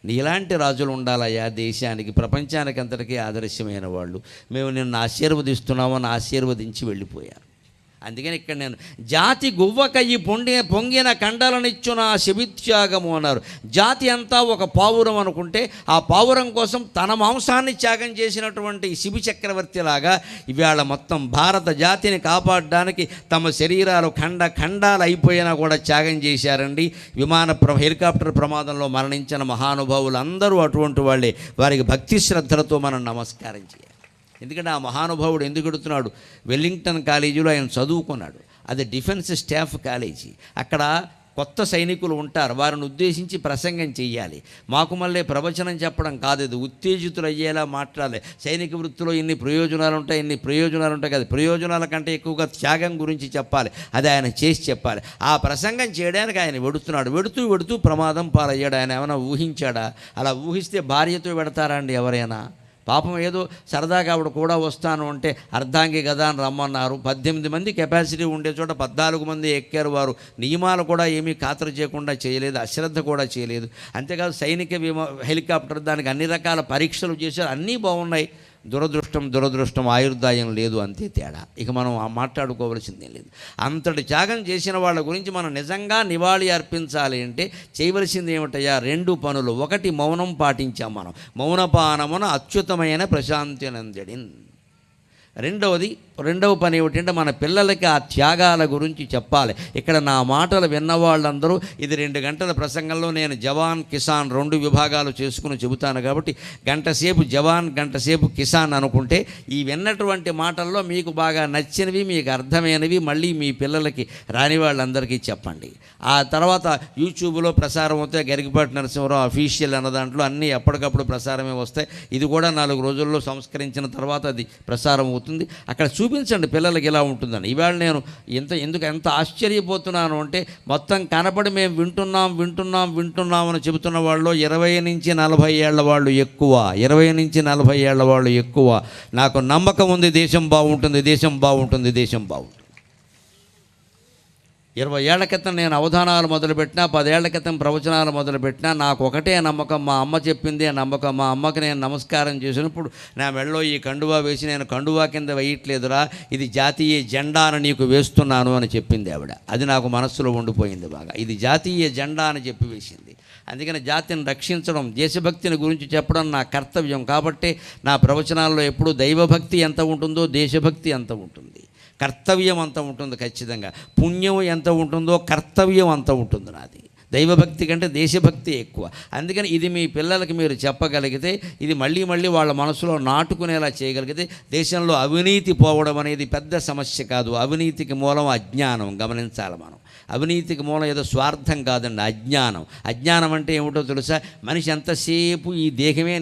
[SPEAKER 1] నీలాంటి రాజులు ఉండాలయ్యా దేశానికి, ప్రపంచానికి అంతటికీ ఆదర్శమైన వాళ్ళు, మేము నిన్ను ఆశీర్వదిస్తున్నామని ఆశీర్వదించి వెళ్ళిపోయారు. అందుకని ఇక్కడ నేను జాతి గువ్వకయ్యి పొంగిన కండలనిచ్చున శిబిత్యాగము అన్నారు. జాతి అంతా ఒక పావురం అనుకుంటే ఆ పావురం కోసం తన మాంసాన్ని త్యాగం చేసినటువంటి శిబి చక్రవర్తిలాగా ఇవాళ మొత్తం భారత జాతిని కాపాడడానికి తమ శరీరాలు ఖండాలు అయిపోయినా కూడా త్యాగం చేశారండి. హెలికాప్టర్ ప్రమాదంలో మరణించిన మహానుభావులు అందరూ అటువంటి వాళ్ళే. వారికి భక్తి శ్రద్ధలతో మనం నమస్కారం చేయాలి. ఎందుకంటే ఆ మహానుభావుడు ఎందుకు ఎడుతున్నాడు, వెల్లింగ్టన్ కాలేజీలో ఆయన చదువుకున్నాడు. అది డిఫెన్స్ స్టాఫ్ కాలేజీ. అక్కడ కొత్త సైనికులు ఉంటారు, వారిని ఉద్దేశించి ప్రసంగం చెయ్యాలి. మాకు మళ్ళీ ప్రవచనం చెప్పడం కాదు, ఇది ఉత్తేజితులు అయ్యేలా మాట్లాడాలి. సైనిక వృత్తిలో ఇన్ని ప్రయోజనాలు ఉంటాయి కదా, ప్రయోజనాల కంటే ఎక్కువగా త్యాగం గురించి చెప్పాలి. అది ఆయన చేసి చెప్పాలి. ఆ ప్రసంగం చేయడానికి ఆయన వెడుతూ ప్రమాదం పాలయ్యాడు. ఆయన ఏమైనా ఊహించాడా? అలా ఊహిస్తే భార్యతో పెడతారా అండి ఎవరైనా? పాపం ఏదో సరదాగా ఆవిడ కూడా వస్తాను అంటే అర్ధాంగి కదా అని రమ్మన్నారు. 18 మంది కెపాసిటీ ఉండే చోట 14 మంది ఎక్కారు. వారు నియమాలు కూడా ఏమీ ఖాతరు చేయకుండా చేయలేదు, అశ్రద్ధ కూడా చేయలేదు. అంతేకాదు సైనిక హెలికాప్టర్ దానికి అన్ని రకాల పరీక్షలు చేశారు, అన్నీ బాగున్నాయి. దురదృష్టం ఆయుర్దాయం లేదు, అంతే తేడా. ఇక మనం మాట్లాడుకోవలసిందే లేదు. అంతటి త్యాగం చేసిన వాళ్ళ గురించి మనం నిజంగా నివాళి అర్పించాలి అంటే చేయవలసింది ఏమిటయ్యా? 2 పనులు. ఒకటి మౌనం పాటించాం మనం, మౌనపానమున అత్యుతమైన ప్రశాంతి నందడిన్. రెండవది రెండవ పని ఏమిటంటే మన పిల్లలకి ఆ త్యాగాల గురించి చెప్పాలి. ఇక్కడ నా మాటలు విన్న వాళ్ళందరూ ఇది 2 గంటల ప్రసంగంలో నేను జవాన్ కిసాన్ 2 విభాగాలు చేసుకుని చెబుతాను కాబట్టి గంట సేపు జవాన్ గంట సేపు కిసాన్ అనుకుంటే ఈ విన్నటువంటి మాటల్లో మీకు బాగా నచ్చినవి మీకు అర్థమైనవి మళ్ళీ మీ పిల్లలకి రాని వాళ్ళందరికీ చెప్పండి. ఆ తర్వాత యూట్యూబ్లో ప్రసారం అవుతాయి. గరికపాటి నరసింహరావు అఫీషియల్ అన్న దాంట్లో అన్నీ ఎప్పటికప్పుడు ప్రసారమే వస్తాయి. ఇది కూడా 4 రోజుల్లో సంస్కరించిన తర్వాత అది ప్రసారం అవుతుంది. అక్కడ చూపించండి పిల్లలకి ఇలా ఉంటుందని. ఇవాళ నేను ఎంత ఆశ్చర్యపోతున్నాను అంటే మొత్తం కనపడి మేము వింటున్నాం అని చెబుతున్న వాళ్ళు 20 నుంచి 40 ఏళ్ల వాళ్ళు ఎక్కువ. 20 నుంచి 40 ఏళ్ల వాళ్ళు ఎక్కువ. నాకు నమ్మకం ఉంది దేశం బాగుంటుంది. 20 ఏళ్ల క్రితం నేను అవధానాలు మొదలుపెట్టినా, 10 ఏళ్ల క్రితం ప్రవచనాలు మొదలుపెట్టినా నాకు ఒకటే నమ్మకం, మా అమ్మ చెప్పిందే నమ్మకం. మా అమ్మకి నేను నమస్కారం చేసినప్పుడు నా మెడలో ఈ కండువా వేసి నేను కండువా కింద వేయట్లేదురా, ఇది జాతీయ జెండా అని నీకు వేస్తున్నాను అని చెప్పింది ఆవిడ. అది నాకు మనస్సులో ఉండిపోయింది బాగా. ఇది జాతీయ జెండా అని చెప్పి వేసింది. అందుకని జాతిని రక్షించడం, దేశభక్తిని గురించి చెప్పడం నా కర్తవ్యం. కాబట్టి నా ప్రవచనాల్లో ఎప్పుడూ దైవభక్తి ఎంత ఉంటుందో దేశభక్తి అంత ఉంటుంది, కర్తవ్యం అంత ఉంటుంది. ఖచ్చితంగా పుణ్యం ఎంత ఉంటుందో కర్తవ్యం అంత ఉంటుంది నాది. దైవభక్తి కంటే దేశభక్తి ఎక్కువ. అందుకని ఇది మీ పిల్లలకి మీరు చెప్పగలిగితే, ఇది మళ్ళీ వాళ్ళ మనసులో నాటుకునేలా చేయగలిగితే దేశంలో అవినీతి పోవడం అనేది పెద్ద సమస్య కాదు. అవినీతికి మూలం అజ్ఞానం. గమనించాలి మనం. అవినీతికి మూలం ఏదో స్వార్థం కాదండి, అజ్ఞానం. అజ్ఞానం అంటే ఏమిటో తెలుసా? మనిషి ఎంతసేపు ఈ దేహమే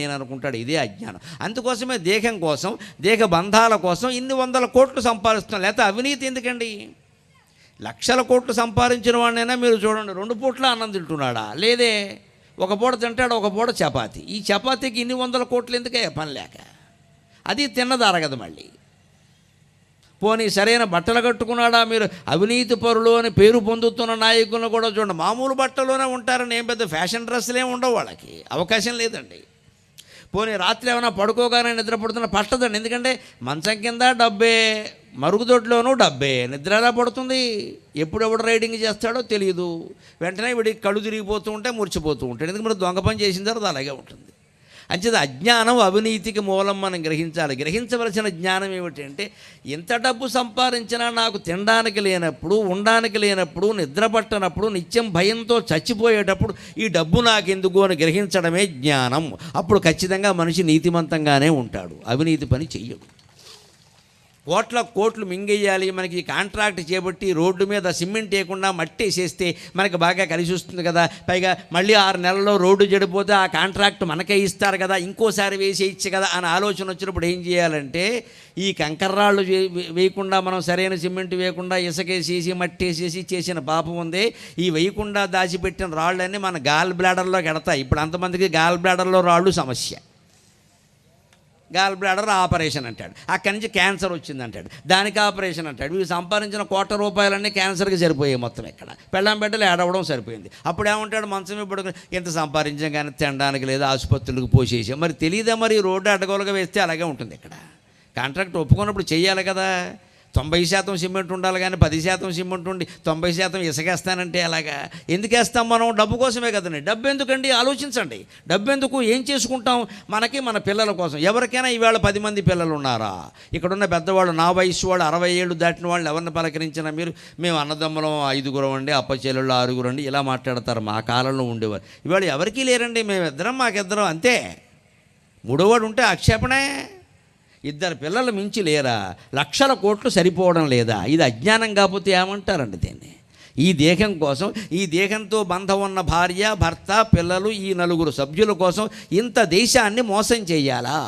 [SPEAKER 1] నేను అనుకుంటాడు. ఇదే అజ్ఞానం. అందుకోసమే దేహం కోసం, దేహ బంధాల కోసం ఇన్ని 100 కోట్లు సంపాదిస్తున్నాం. లేకపోతే అవినీతి ఎందుకండి? లక్షల కోట్లు సంపాదించిన వాడినైనా మీరు చూడండి, 2 పూట్ల అన్నం తింటున్నాడా? లేదే. ఒక పూట తింటాడు, ఒక పూట చపాతి. ఈ చపాతీకి ఇన్ని 100 కోట్లు ఎందుకే? పని లేక. అది తిన్నది అరగదు మళ్ళీ. పోనీ సరైన బట్టలు కట్టుకున్నాడా? మీరు అవినీతి పరులు అని పేరు పొందుతున్న నాయకులను కూడా చూడండి, మామూలు బట్టలోనే ఉంటారని. ఏం పెద్ద ఫ్యాషన్ డ్రెస్సులు ఏమి ఉండవు, వాళ్ళకి అవకాశం లేదండి. పోనీ రాత్రి ఏమైనా పడుకోగానే నిద్ర పడుతున్న పట్టదండి. ఎందుకంటే మంచం కింద డబ్బే, మరుగుదొడ్లోనూ డబ్బే. నిద్ర ఎలా పడుతుంది? ఎప్పుడెప్పుడు రైడింగ్ చేస్తాడో తెలియదు. వెంటనే వీడికి కళ్ళు తిరిగిపోతూ ఉంటే మురిచిపోతూ ఉంటాడు. ఎందుకంటే మరి దొంగ పని చేసిన తర్వాత అలాగే ఉంటుంది. అంచేత అజ్ఞానం అవినీతికి మూలం మనం గ్రహించాలి. గ్రహించవలసిన జ్ఞానం ఏమిటంటే, ఎంత డబ్బు సంపాదించినా నాకు తినడానికి లేనప్పుడు, ఉండడానికి లేనప్పుడు, నిద్ర పట్టనప్పుడు, నిత్యం భయంతో చచ్చిపోయేటప్పుడు ఈ డబ్బు నాకెందుకు అని గ్రహించడమే జ్ఞానం. అప్పుడు ఖచ్చితంగా మనిషి నీతిమంతంగానే ఉంటాడు, అవినీతి పని చెయ్యడు. కోట్లు మింగేయాలి, మనకి కాంట్రాక్ట్ చేపట్టి రోడ్డు మీద సిమెంట్ వేయకుండా మట్టి వేసేస్తే మనకి బాగా కలిసి వస్తుంది కదా. పైగా మళ్ళీ 6 నెలల్లో రోడ్డు చెడిపోతే ఆ కాంట్రాక్ట్ మనకే ఇస్తారు కదా, ఇంకోసారి వేసేయచ్చు కదా అని ఆలోచన వచ్చినప్పుడు ఏం చేయాలంటే, ఈ కంకర్రాళ్ళు వేయకుండా, మనం సరైన సిమెంట్ వేయకుండా ఇసుకేసేసి మట్టి వేసేసి చేసిన పాపం ఉంది. ఈ వేయకుండా దాచిపెట్టిన రాళ్ళన్నీ మన గాల్ బ్లాడర్లోకి ఎడతాయి. ఇప్పుడు అంతమందికి గాల్ బ్లాడర్లో రాళ్ళు సమస్య. గాల్ బ్లాడర్ ఆపరేషన్ అంటాడు, అక్కడి నుంచి క్యాన్సర్ వచ్చిందంటాడు, దానికి ఆపరేషన్ అంటాడు. వీళ్ళు సంపాదించిన ₹1,00,00,000 క్యాన్సర్కి సరిపోయాయి మొత్తం. ఇక్కడ పెళ్ళాం బిడ్డలు ఏడవడం సరిపోయింది. అప్పుడు ఏమంటాడు? మంచం పడుకుని ఎంత సంపాదించాం కానీ తినడానికి లేదా, ఆసుపత్రులకు పోసేసాం. మరి తెలియదా? మరి రోడ్డు అడ్డగోలుగా వేస్తే అలాగే ఉంటుంది. ఇక్కడ కాంట్రాక్ట్ ఒప్పుకున్నప్పుడు చెయ్యాలి కదా. 90% సిమెంట్ ఉండాలి కానీ 10% సిమెంట్ ఉండి 90% ఇసుకేస్తానంటే అలాగా ఎందుకు వేస్తాం మనం? డబ్బు కోసమే కదండి. డబ్బు ఎందుకండి? ఆలోచించండి. డబ్బు ఎందుకు? ఏం చేసుకుంటాం? మనకి మన పిల్లల కోసం. ఎవరికైనా ఈవేళ 10 మంది పిల్లలు ఉన్నారా? ఇక్కడున్న పెద్దవాళ్ళు, నా వయసు వాళ్ళు, 60 ఏళ్ళు దాటిన వాళ్ళు ఎవరిని పలకరించినా మీరు, మేము అన్నదమ్ములం 5 అండి, అప్పచెల్లెళ్ళు 6 అండి, ఇలా మాట్లాడతారు. మా కాలంలో ఉండేవారు. ఇవాళ ఎవరికీ లేరండి. మేమిద్దరం, మాకిద్దరం అంతే. మూడోవాడు ఉంటే ఆక్షేపణే. 2 పిల్లలు మించి లేరా? లక్షల కోట్లు సరిపోవడం లేదా? ఇది అజ్ఞానం కాకపోతే ఏమంటారండి దీన్ని? ఈ దేహం కోసం, ఈ దేహంతో బంధం ఉన్న భార్య, భర్త, పిల్లలు, ఈ 4 సభ్యుల కోసం ఇంత దేశాన్ని మోసం చేయాలా?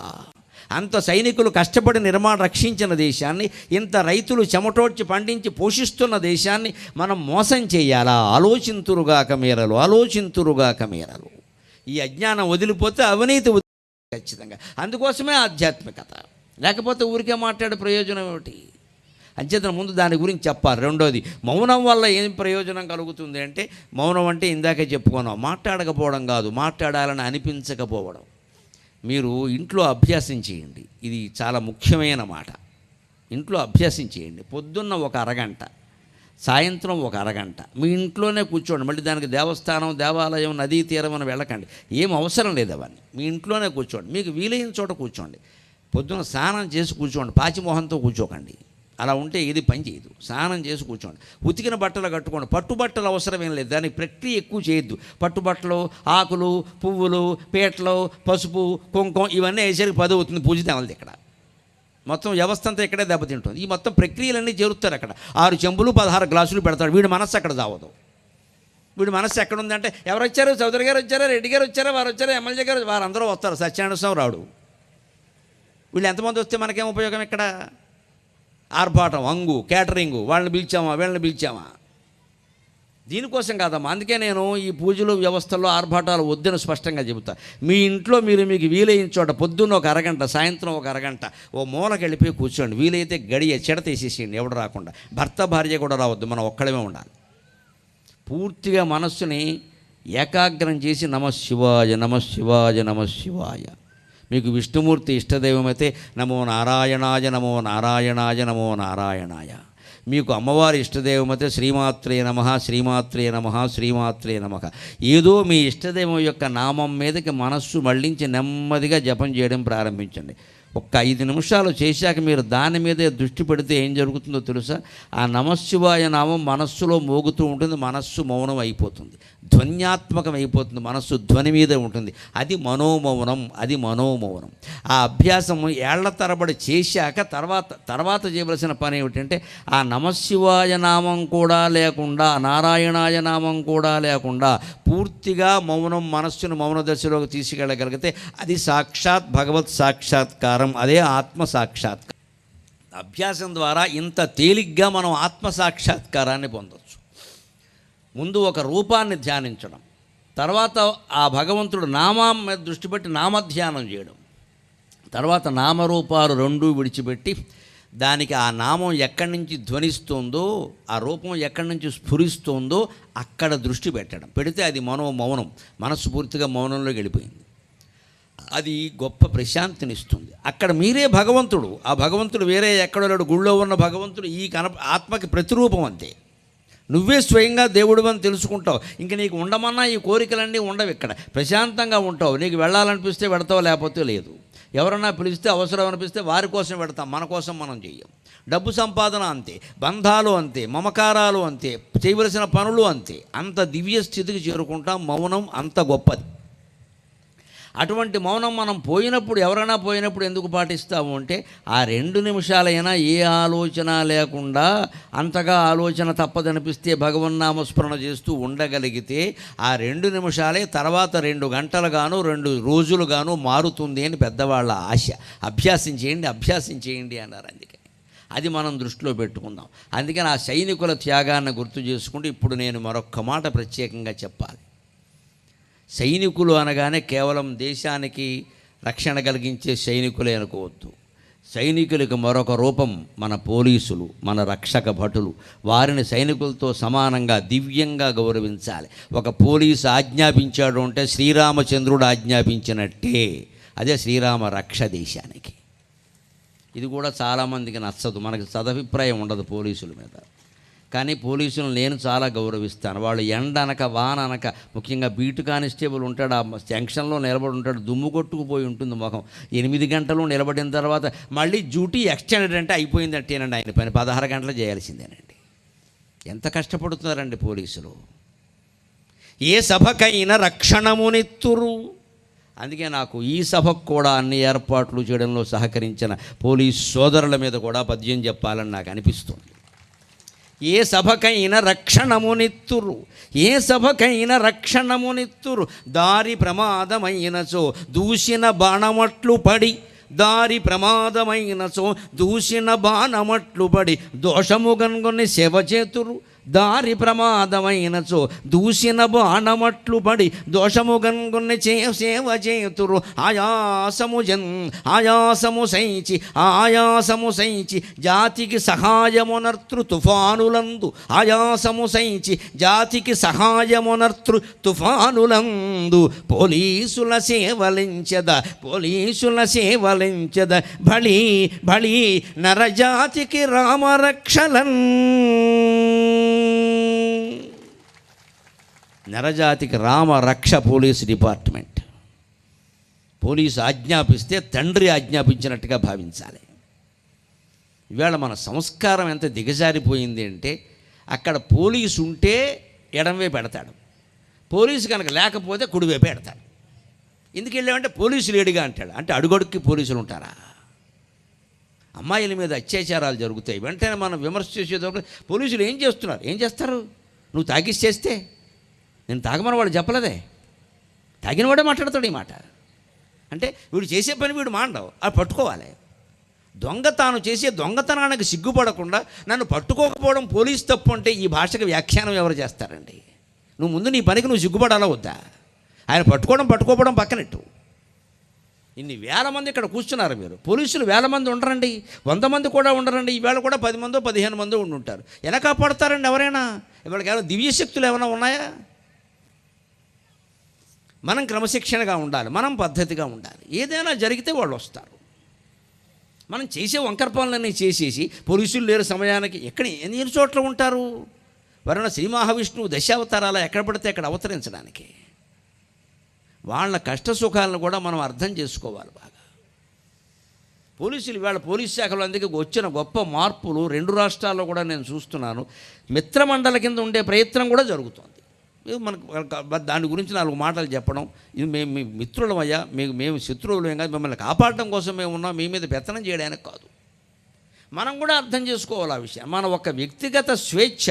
[SPEAKER 1] అంత సైనికులు కష్టపడి రక్షించిన దేశాన్ని, ఇంత రైతులు చెమటోడ్చి పండించి పోషిస్తున్న దేశాన్ని మనం మోసం చేయాలా? ఆలోచింతురుగాక మీరలు. ఈ అజ్ఞానం వదిలిపోతే అవినీతి ఖచ్చితంగా. అందుకోసమే ఆధ్యాత్మికత. లేకపోతే ఊరికే మాట్లాడే ప్రయోజనం ఏమిటి? అంచేత ముందు దాని గురించి చెప్పాలి. రెండోది, మౌనం వల్ల ఏం ప్రయోజనం కలుగుతుంది అంటే, మౌనం అంటే ఇందాకే చెప్పుకున్నాం, మాట్లాడకపోవడం కాదు, మాట్లాడాలని అనిపించకపోవడం. మీరు ఇంట్లో అభ్యాసం చేయండి. ఇది చాలా ముఖ్యమైన మాట. ఇంట్లో అభ్యాసం చేయండి. పొద్దున్న 1 అరగంట, సాయంత్రం 1 అరగంట మీ ఇంట్లోనే కూర్చోండి. మళ్ళీ దానికి దేవస్థానం, దేవాలయం, నదీ తీరం అని వెళ్ళకండి. ఏం అవసరం లేదు అవన్నీ. మీ ఇంట్లోనే కూర్చోండి. మీకు వీలైన చోట కూర్చోండి. పొద్దున స్నానం చేసి కూర్చోండి, పాచిమోహంతో కూర్చోకండి. అలా ఉంటే ఇది పని చేయదు. స్నానం చేసి కూర్చోండి, ఉతికిన బట్టలు కట్టుకోండి. పట్టుబట్టలు అవసరం ఏం లేదు, దానికి ప్రక్రియ ఎక్కువ చేయొద్దు. పట్టుబట్టలు, ఆకులు, పువ్వులు, పీటలు, పసుపు, కుంకుమ ఇవన్నీ వేసరికి 10 అవుతుంది. పూజ తేవాలి ఇక్కడ. మొత్తం వ్యవస్థ అంతా ఇక్కడే దెబ్బతింటుంది. ఈ మొత్తం ప్రక్రియలన్నీ జరుగుతారు అక్కడ. 6 చెంబులు 16 గ్లాసులు పెడతాడు. వీడి మనస్సు అక్కడ చావదు. వీడి మనస్సు ఎక్కడుందంటే ఎవరు వచ్చారు, చౌదరి గారు వచ్చారా, రెడ్డి గారు వచ్చారా, వారు వచ్చారా, ఎమ్మెల్యే గారు, వారందరూ వస్తారు. సత్యనారాయణ స్వామి రాడు. వీళ్ళు ఎంతమంది వస్తే మనకేం ఉపయోగం ఇక్కడ? ఆర్భాటం, అంగు, క్యాటరింగు, వాళ్ళని పిలిచామా, వీళ్ళని పిలిచామా, దీనికోసం కాదమ్మా. అందుకే నేను ఈ పూజలు వ్యవస్థల్లో ఆర్భాటాలు వద్దని స్పష్టంగా చెబుతా. మీ ఇంట్లో మీకు వీలైన చోట పొద్దున్న ఒక అరగంట, సాయంత్రం ఒక అరగంట ఓ మూలకి వెళ్ళిపోయి కూర్చోండి. వీలైతే గడియ చెడ తీసేసేయండి, ఎవడు రాకుండా. భర్త భార్య కూడా రావద్దు, మనం ఒక్కడమే ఉండాలి. పూర్తిగా మనస్సుని ఏకాగ్రం చేసి నమశివాయ నమశివాయ నమశివాయ. మీకు విష్ణుమూర్తి ఇష్టదైవమైతే నమో నారాయణాయ నమో నారాయణాయ నమో నారాయణాయ. మీకు అమ్మవారి ఇష్టదైవమైతే శ్రీమాత్రే నమః శ్రీమాత్రే నమః శ్రీమాత్రే నమః. ఏదో మీ ఇష్టదైవం యొక్క నామం మీదకి మనస్సు మళ్ళించి నెమ్మదిగా జపం చేయడం ప్రారంభించండి. ఒక్క 5 నిమిషాలు చేశాక మీరు దాని మీదే దృష్టి పెడితే ఏం జరుగుతుందో తెలుసా? ఆ నమశివాయ నామం మనస్సులో మోగుతూ ఉంటుంది. మనస్సు మౌనం అయిపోతుంది, ధ్వన్యాత్మకం అయిపోతుంది. మనస్సు ధ్వని మీదే ఉంటుంది. అది మనోమౌనం, అది మనోమౌనం. ఆ అభ్యాసం ఏళ్ల తరబడి చేశాక తర్వాత చేయవలసిన పని ఏమిటంటే ఆ నమశివాయ నామం కూడా లేకుండా, నారాయణాయ నామం కూడా లేకుండా పూర్తిగా మౌనం, మనస్సును మౌన దశలోకి తీసుకెళ్ళగలిగితే అది సాక్షాత్ భగవత్ సాక్షాత్కారం, అదే ఆత్మ సాక్షాత్కారం. అభ్యాసం ద్వారా ఇంత తేలిగ్గా మనం ఆత్మ సాక్షాత్కారాన్ని పొందవచ్చు. ముందు ఒక రూపాన్ని ధ్యానించడం, తర్వాత ఆ భగవంతుడు నామం మీద దృష్టి పెట్టి నామధ్యానం చేయడం, తర్వాత నామరూపాలు రెండూ విడిచిపెట్టి దానికి ఆ నామం ఎక్కడి నుంచి ధ్వనిస్తుందో, ఆ రూపం ఎక్కడి నుంచి స్ఫురిస్తుందో అక్కడ దృష్టి పెట్టడం. పెడితే అది మౌనం, మనస్సు పూర్తిగా మౌనంలోకి వెళ్ళిపోయింది. అది గొప్ప ప్రశాంతినిస్తుంది. అక్కడ మీరే భగవంతుడు. ఆ భగవంతుడు వేరే ఎక్కడో లేడు. గుళ్ళో ఉన్న భగవంతుడు ఈ ఆత్మకి ప్రతిరూపం అంతే. నువ్వే స్వయంగా దేవుడు అని తెలుసుకుంటావు. ఇంక నీకు ఉండమన్నా ఈ కోరికలన్నీ ఉండవు. ఇక్కడ ప్రశాంతంగా ఉంటావు. నీకు వెళ్ళాలనిపిస్తే వెడతావు, లేకపోతే లేదు. ఎవరన్నా పిలిస్తే, అవసరం అనిపిస్తే వారి కోసం పెడతాం, మన కోసం మనం చెయ్యం. డబ్బు సంపాదన అంతే, బంధాలు అంతే, మమకారాలు అంతే, చేయవలసిన పనులు అంతే. అంత దివ్య స్థితికి చేరుకుంటాం. మౌనం అంత గొప్పది. అటువంటి మౌనం మనం ఎవరైనా పోయినప్పుడు ఎందుకు పాటిస్తాము అంటే ఆ 2 నిమిషాలైనా ఏ ఆలోచన లేకుండా అంతగా ఆలోచన తప్పదనిపిస్తే భగవన్నామస్మరణ చేస్తూ ఉండగలిగితే ఆ 2 నిమిషాలే తర్వాత 2 గంటలుగాను 2 రోజులుగాను మారుతుంది అని పెద్దవాళ్ళ ఆశ. అభ్యాసం చేయండి అన్నారు. అందుకే అది మనం దృష్టిలో పెట్టుకుందాం. అందుకని ఆ సైనికుల త్యాగాన్ని గుర్తు చేసుకుంటూ ఇప్పుడు నేను మరొక్క మాట ప్రత్యేకంగా చెప్పాలి. సైనికులు అనగానే కేవలం దేశానికి రక్షణ కలిగించే సైనికులే అనుకోవద్దు. సైనికులకు మరొక రూపం మన పోలీసులు, మన రక్షక భటులు. వారిని సైనికులతో సమానంగా దివ్యంగా గౌరవించాలి. ఒక పోలీసు ఆజ్ఞాపించాడు అంటే శ్రీరామచంద్రుడు ఆజ్ఞాపించినట్టే. అదే శ్రీరామ రక్ష దేశానికి. ఇది కూడా చాలామందికి నచ్చదు. మనకి సదభిప్రాయం ఉండదు పోలీసుల మీద. కానీ పోలీసులను నేను చాలా గౌరవిస్తాను. వాళ్ళు ఎండ అనక వాన అనక, ముఖ్యంగా బీటు కానిస్టేబుల్ ఉంటాడు, ఆ జంక్షన్లో నిలబడి ఉంటాడు, దుమ్ము కొట్టుకుపోయి ఉంటుంది ముఖం. 8 గంటలు నిలబడిన తర్వాత మళ్ళీ డ్యూటీ ఎక్స్టెండెడ్ అంటే అయిపోయిందంటేనండి ఆయన పని. 16 గంటలు చేయాల్సిందేనండి. ఎంత కష్టపడుతున్నారండి పోలీసులు. ఏ సభకైనా రక్షణమునిత్తురు. అందుకే నాకు ఈ సభకు కూడా అన్ని ఏర్పాట్లు చేయడంలో సహకరించిన పోలీస్ సోదరుల మీద కూడా పద్యం చెప్పాలని నాకు అనిపిస్తుంది. ఏ సభకైనా రక్షణమునిత్తురు, ఏ సభకైనా రక్షణమునిత్తురు. దారి ప్రమాదమైనచో దూషిన బాణమట్లు పడి, దారి ప్రమాదమైనచో దూషిన బాణమట్లు పడి దోషము గనుగొని సేవ చేతురు. దారి ప్రమాదమైనచో దూషిన బాణమట్లు పడి దోషము గనుగొని సేవ చేతురు. ఆయాసము సైచి జాతికి సహాయమునర్తృ తుఫానులందు. ఆయాసము సైచి జాతికి సహాయమునర్తృ తుఫానులందు. పోలీసుల సేవలించద బళి నరజాతికి రామరక్షలన్. నరజాతికి రామరక్ష పోలీస్ డిపార్ట్మెంట్. పోలీసు ఆజ్ఞాపిస్తే తండ్రి ఆజ్ఞాపించినట్టుగా భావించాలి. ఇవాళ మన సంస్కారం ఎంత దిగజారిపోయింది అంటే, అక్కడ పోలీసు ఉంటే ఎడంవైపు పెడతాడు, పోలీసు కనుక లేకపోతే కుడివైపు పెడతాడు. ఎందుకు వెళ్ళామంటే పోలీసు లేడుగా అంటాడు. అంటే అడుగడుక్కి పోలీసులు ఉంటారా? అమ్మాయిల మీద అత్యాచారాలు జరుగుతాయి, వెంటనే మనం విమర్శ చేసేటప్పుడు పోలీసులు ఏం చేస్తున్నారు? ఏం చేస్తారు? నువ్వు తాగిసి చేస్తే నేను తాగమని వాడు చెప్పలేదే, తాగినవాడే మాట్లాడతాడు ఈ మాట. అంటే వీడు చేసే పని వీడు మాండవు, అది పట్టుకోవాలి. దొంగ తాను చేసే దొంగతనానికి సిగ్గుపడకుండా నన్ను పట్టుకోకపోవడం పోలీసు తప్పు అంటే ఈ భాషకు వ్యాఖ్యానం ఎవరు చేస్తారండి? నువ్వు ముందు నీ పనికి నువ్వు సిగ్గుపడాలా వద్దా? ఆయన పట్టుకోకపోవడం పక్కనట్టు. ఇన్ని వేల మంది ఇక్కడ కూర్చున్నారు, మీరు పోలీసులు వేల మంది ఉండరండి, 100 మంది కూడా ఉండరండి. ఈవేళ కూడా 10 మందో 15 మందో ఉండుంటారు. ఎలా కాపాడతారండి ఎవరైనా? ఇవాళకి ఏమైనా దివ్యశక్తులు ఏమైనా ఉన్నాయా? మనం క్రమశిక్షణగా ఉండాలి, మనం పద్ధతిగా ఉండాలి. ఏదైనా జరిగితే వాళ్ళు వస్తారు. మనం చేసే వంకర పనులన్నీ చేసేసి పోలీసులు లేరు సమయానికి ఎక్కడ ఎన్ని చోట్ల ఉంటారు? వరుణ శ్రీ మహావిష్ణువు దశావతారాల ఎక్కడ పడితే అక్కడ అవతరించడానికి. వాళ్ళ కష్ట సుఖాలను కూడా మనం అర్థం చేసుకోవాలి బాగా. పోలీసులు ఇవాళ పోలీస్ శాఖలో అందుకే వచ్చిన గొప్ప మార్పులు 2 రాష్ట్రాల్లో కూడా నేను చూస్తున్నాను. మిత్రమండలి కింద ఉండే ప్రయత్నం కూడా జరుగుతోంది. మనకు దాని గురించి 4 మాటలు చెప్పడం, ఇది మేము మీ మిత్రులమయ్యా, మేము శత్రువులేం కాదు, మిమ్మల్ని కాపాడడం కోసం మేము ఉన్నాం, మీ మీద పెత్తనం చేయడానికి కాదు. మనం కూడా అర్థం చేసుకోవాలి ఆ విషయం. మన ఒక వ్యక్తిగత స్వేచ్ఛ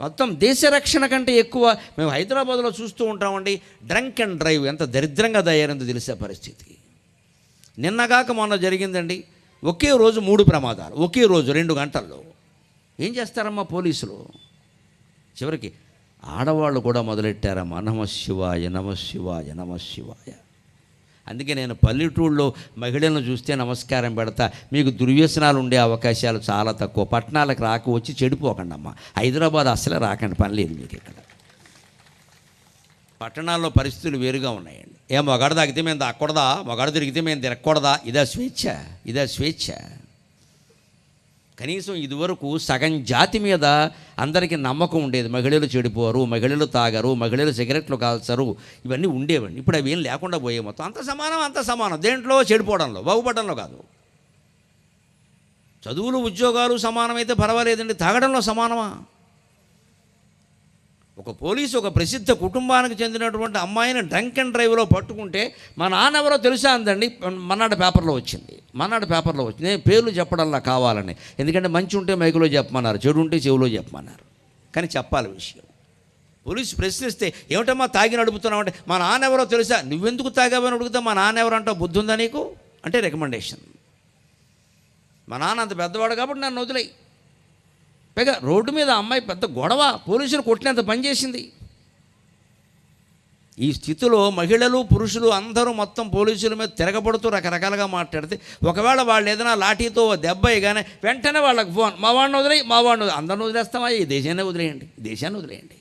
[SPEAKER 1] మొత్తం దేశ రక్షణ కంటే ఎక్కువ. మేము హైదరాబాద్లో చూస్తూ ఉంటామండి, డ్రంక్ అండ్ డ్రైవ్ ఎంత దరిద్రంగా తయారైందో తెలిసే పరిస్థితి. నిన్నగాక మొన్న జరిగిందండి, ఒకే రోజు 3 ప్రమాదాలు, ఒకే రోజు 2 గంటల్లో. ఏం చేస్తారమ్మా పోలీసులు? చివరికి ఆడవాళ్ళు కూడా మొదలెట్టారమ్మా, నమశివాయ నమశివాయ నమశివాయ. అందుకే నేను పల్లెటూళ్ళలో మహిళలను చూస్తే నమస్కారం పెడతా. మీకు దుర్వ్యసనాలు ఉండే అవకాశాలు చాలా తక్కువ. పట్టణాలకు రాక వచ్చి చెడిపోకండి అమ్మ. హైదరాబాద్ అసలే రాకండి, పని లేదు మీకు ఇక్కడ. పట్టణాల్లో పరిస్థితులు వేరుగా ఉన్నాయండి. మగాడు తాగితే మేము తాగకూడదా, మగాడు తిరిగితే మేము తిరగకూడదా? ఇదా స్వేచ్ఛ? ఇదా స్వేచ్ఛ? కనీసం ఇదివరకు సగం జాతి మీద అందరికీ నమ్మకం ఉండేది. మహిళలు చెడిపోరు, మహిళలు తాగరు, మహిళలు సిగరెట్లు కాల్చరు, ఇవన్నీ ఉండేవండి. ఇప్పుడు అవి ఏం లేకుండా పోయే. మొత్తం అంత సమానం. దేంట్లో? చెడిపోవడంలో, బాగుపడడంలో కాదు. చదువులు ఉద్యోగాలు సమానమైతే పర్వాలేదండి, తాగడంలో సమానమా? ఒక పోలీసు ఒక ప్రసిద్ధ కుటుంబానికి చెందినటువంటి అమ్మాయిని డ్రంక్ అండ్ డ్రైవ్లో పట్టుకుంటే మా నాన్న ఎవరో తెలుసా అందండి. మన్నాడు పేపర్లో వచ్చింది. నేను పేర్లు చెప్పడంలా కావాలని, ఎందుకంటే మంచి ఉంటే మైకులో చెప్పమన్నారు, చెడు ఉంటే చెవిలో చెప్పమన్నారు. కానీ చెప్పాలి విషయం. పోలీసు ప్రశ్నిస్తే ఏమిటమ్మా తాగి నడుపుతున్నావు అంటే, మా నాన్న ఎవరో తెలుసా? నువ్వెందుకు తాగావని అడుగుతా, మా నాన్న ఎవరు అంటావు? బుద్ధి ఉందా నీకు? అంటే రికమెండేషన్. మా నాన్న అంత పెద్దవాడు కాబట్టి నన్ను వదిలేయి. పైగా రోడ్డు మీద అమ్మాయి పెద్ద గొడవ, పోలీసులు కొట్టినంత పనిచేసింది. ఈ స్థితిలో మహిళలు పురుషులు అందరూ మొత్తం పోలీసుల మీద తిరగబడుతూ రకరకాలుగా మాట్లాడితే, ఒకవేళ వాళ్ళు ఏదైనా లాఠీతో దెబ్బ ఇగానే వెంటనే వాళ్ళకి ఫోన్, మా వాడిని వదిలేయి, మా వాడిని వదిలే. అందరిని వదిలేస్తామా? ఈ దేశాన్ని వదిలేయండి.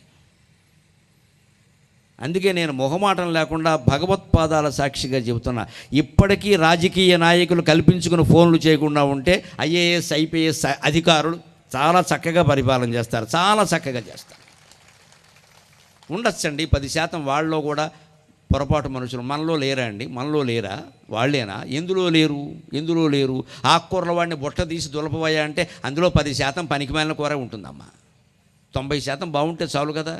[SPEAKER 1] అందుకే నేను మొహమాటం లేకుండా భగవత్పాదాల సాక్షిగా చెబుతున్నా, ఇప్పటికీ రాజకీయ నాయకులు కల్పించుకుని ఫోన్లు చేయకుండా ఉంటే IAS IPS అధికారులు చాలా చక్కగా పరిపాలన చేస్తారు, చాలా చక్కగా చేస్తారు. ఉండొచ్చండి 10% వాళ్ళలో కూడా పొరపాటు మనుషులు. మనలో లేరా అండి? మనలో లేరా? వాళ్ళేనా? ఎందులో లేరు? ఆకుకూరల వాడిని బుట్ట తీసి దులపవయ్యా అంటే అందులో 10% పనికిమాలిన కూర ఉంటుందమ్మా. 90% బాగుంటే చాలు కదా.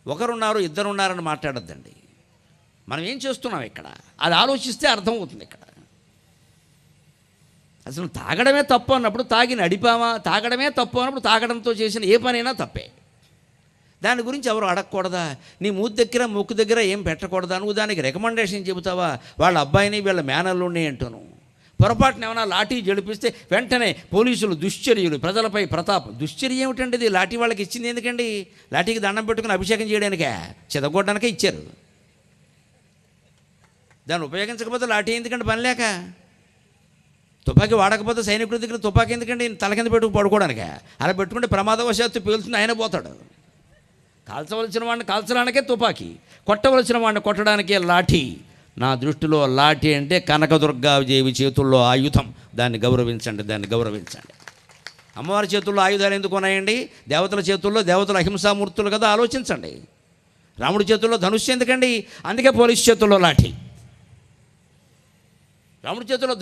[SPEAKER 1] ఒకరున్నారు ఇద్దరున్నారని మాట్లాడొద్దండి. మనం ఏం చేస్తున్నాం ఇక్కడ, అది ఆలోచిస్తే అర్థమవుతుంది. ఇక్కడ అసలు తాగడమే తప్పు అన్నప్పుడు తాగి నడిపామా, తాగడమే తప్పు అన్నప్పుడు తాగడంతో చేసిన ఏ పనైనా తప్పే. దాని గురించి ఎవరు అడగకూడదా? నీ మూతి దగ్గర ముక్కు దగ్గర ఏం పెట్టకూడదా? నువ్వు దానికి రికమెండేషన్ చెబుతావా? వాళ్ళ అబ్బాయిని వీళ్ళ మేనల్లుండి అంటాను. పొరపాటున ఏమైనా లాఠీ జడిపిస్తే వెంటనే పోలీసులు దుశ్చర్యలు, ప్రజలపై ప్రతాపం. దుశ్చర్య ఏమిటండి? ఇది లాఠీ వాళ్ళకి ఇచ్చింది ఎందుకండి? లాఠీకి దండం పెట్టుకుని అభిషేకం చేయడానికే, చెదగొట్టడానికే ఇచ్చారు. దాన్ని ఉపయోగించకపోతే లాఠీ ఎందుకంటే పని లేక. తుపాకీ వాడకపోతే సైనికుడి దగ్గర తుపాకీ ఎందుకంటే తల కింద పెట్టుకు పడుకోవడానికే. అలా పెట్టుకుంటే ప్రమాదవశాత్తు పేలుతుంది, ఆయన పోతాడు. కాల్చవలసిన వాడిని కాల్చడానికే తుపాకీ, కొట్టవలసిన వాడిని కొట్టడానికే లాఠీ. నా దృష్టిలో లాఠీ అంటే కనకదుర్గాదేవి చేతుల్లో ఆయుధం. దాన్ని గౌరవించండి. అమ్మవారి చేతుల్లో ఆయుధాలు ఎందుకు ఉన్నాయండి? దేవతల చేతుల్లో, దేవతల అహింసామూర్తులు కదా, ఆలోచించండి. రాముడి చేతుల్లో ధనుస్సు ఎందుకండి? అందుకే పోలీసు చేతుల్లో లాఠీ. రాముడి చేతిలో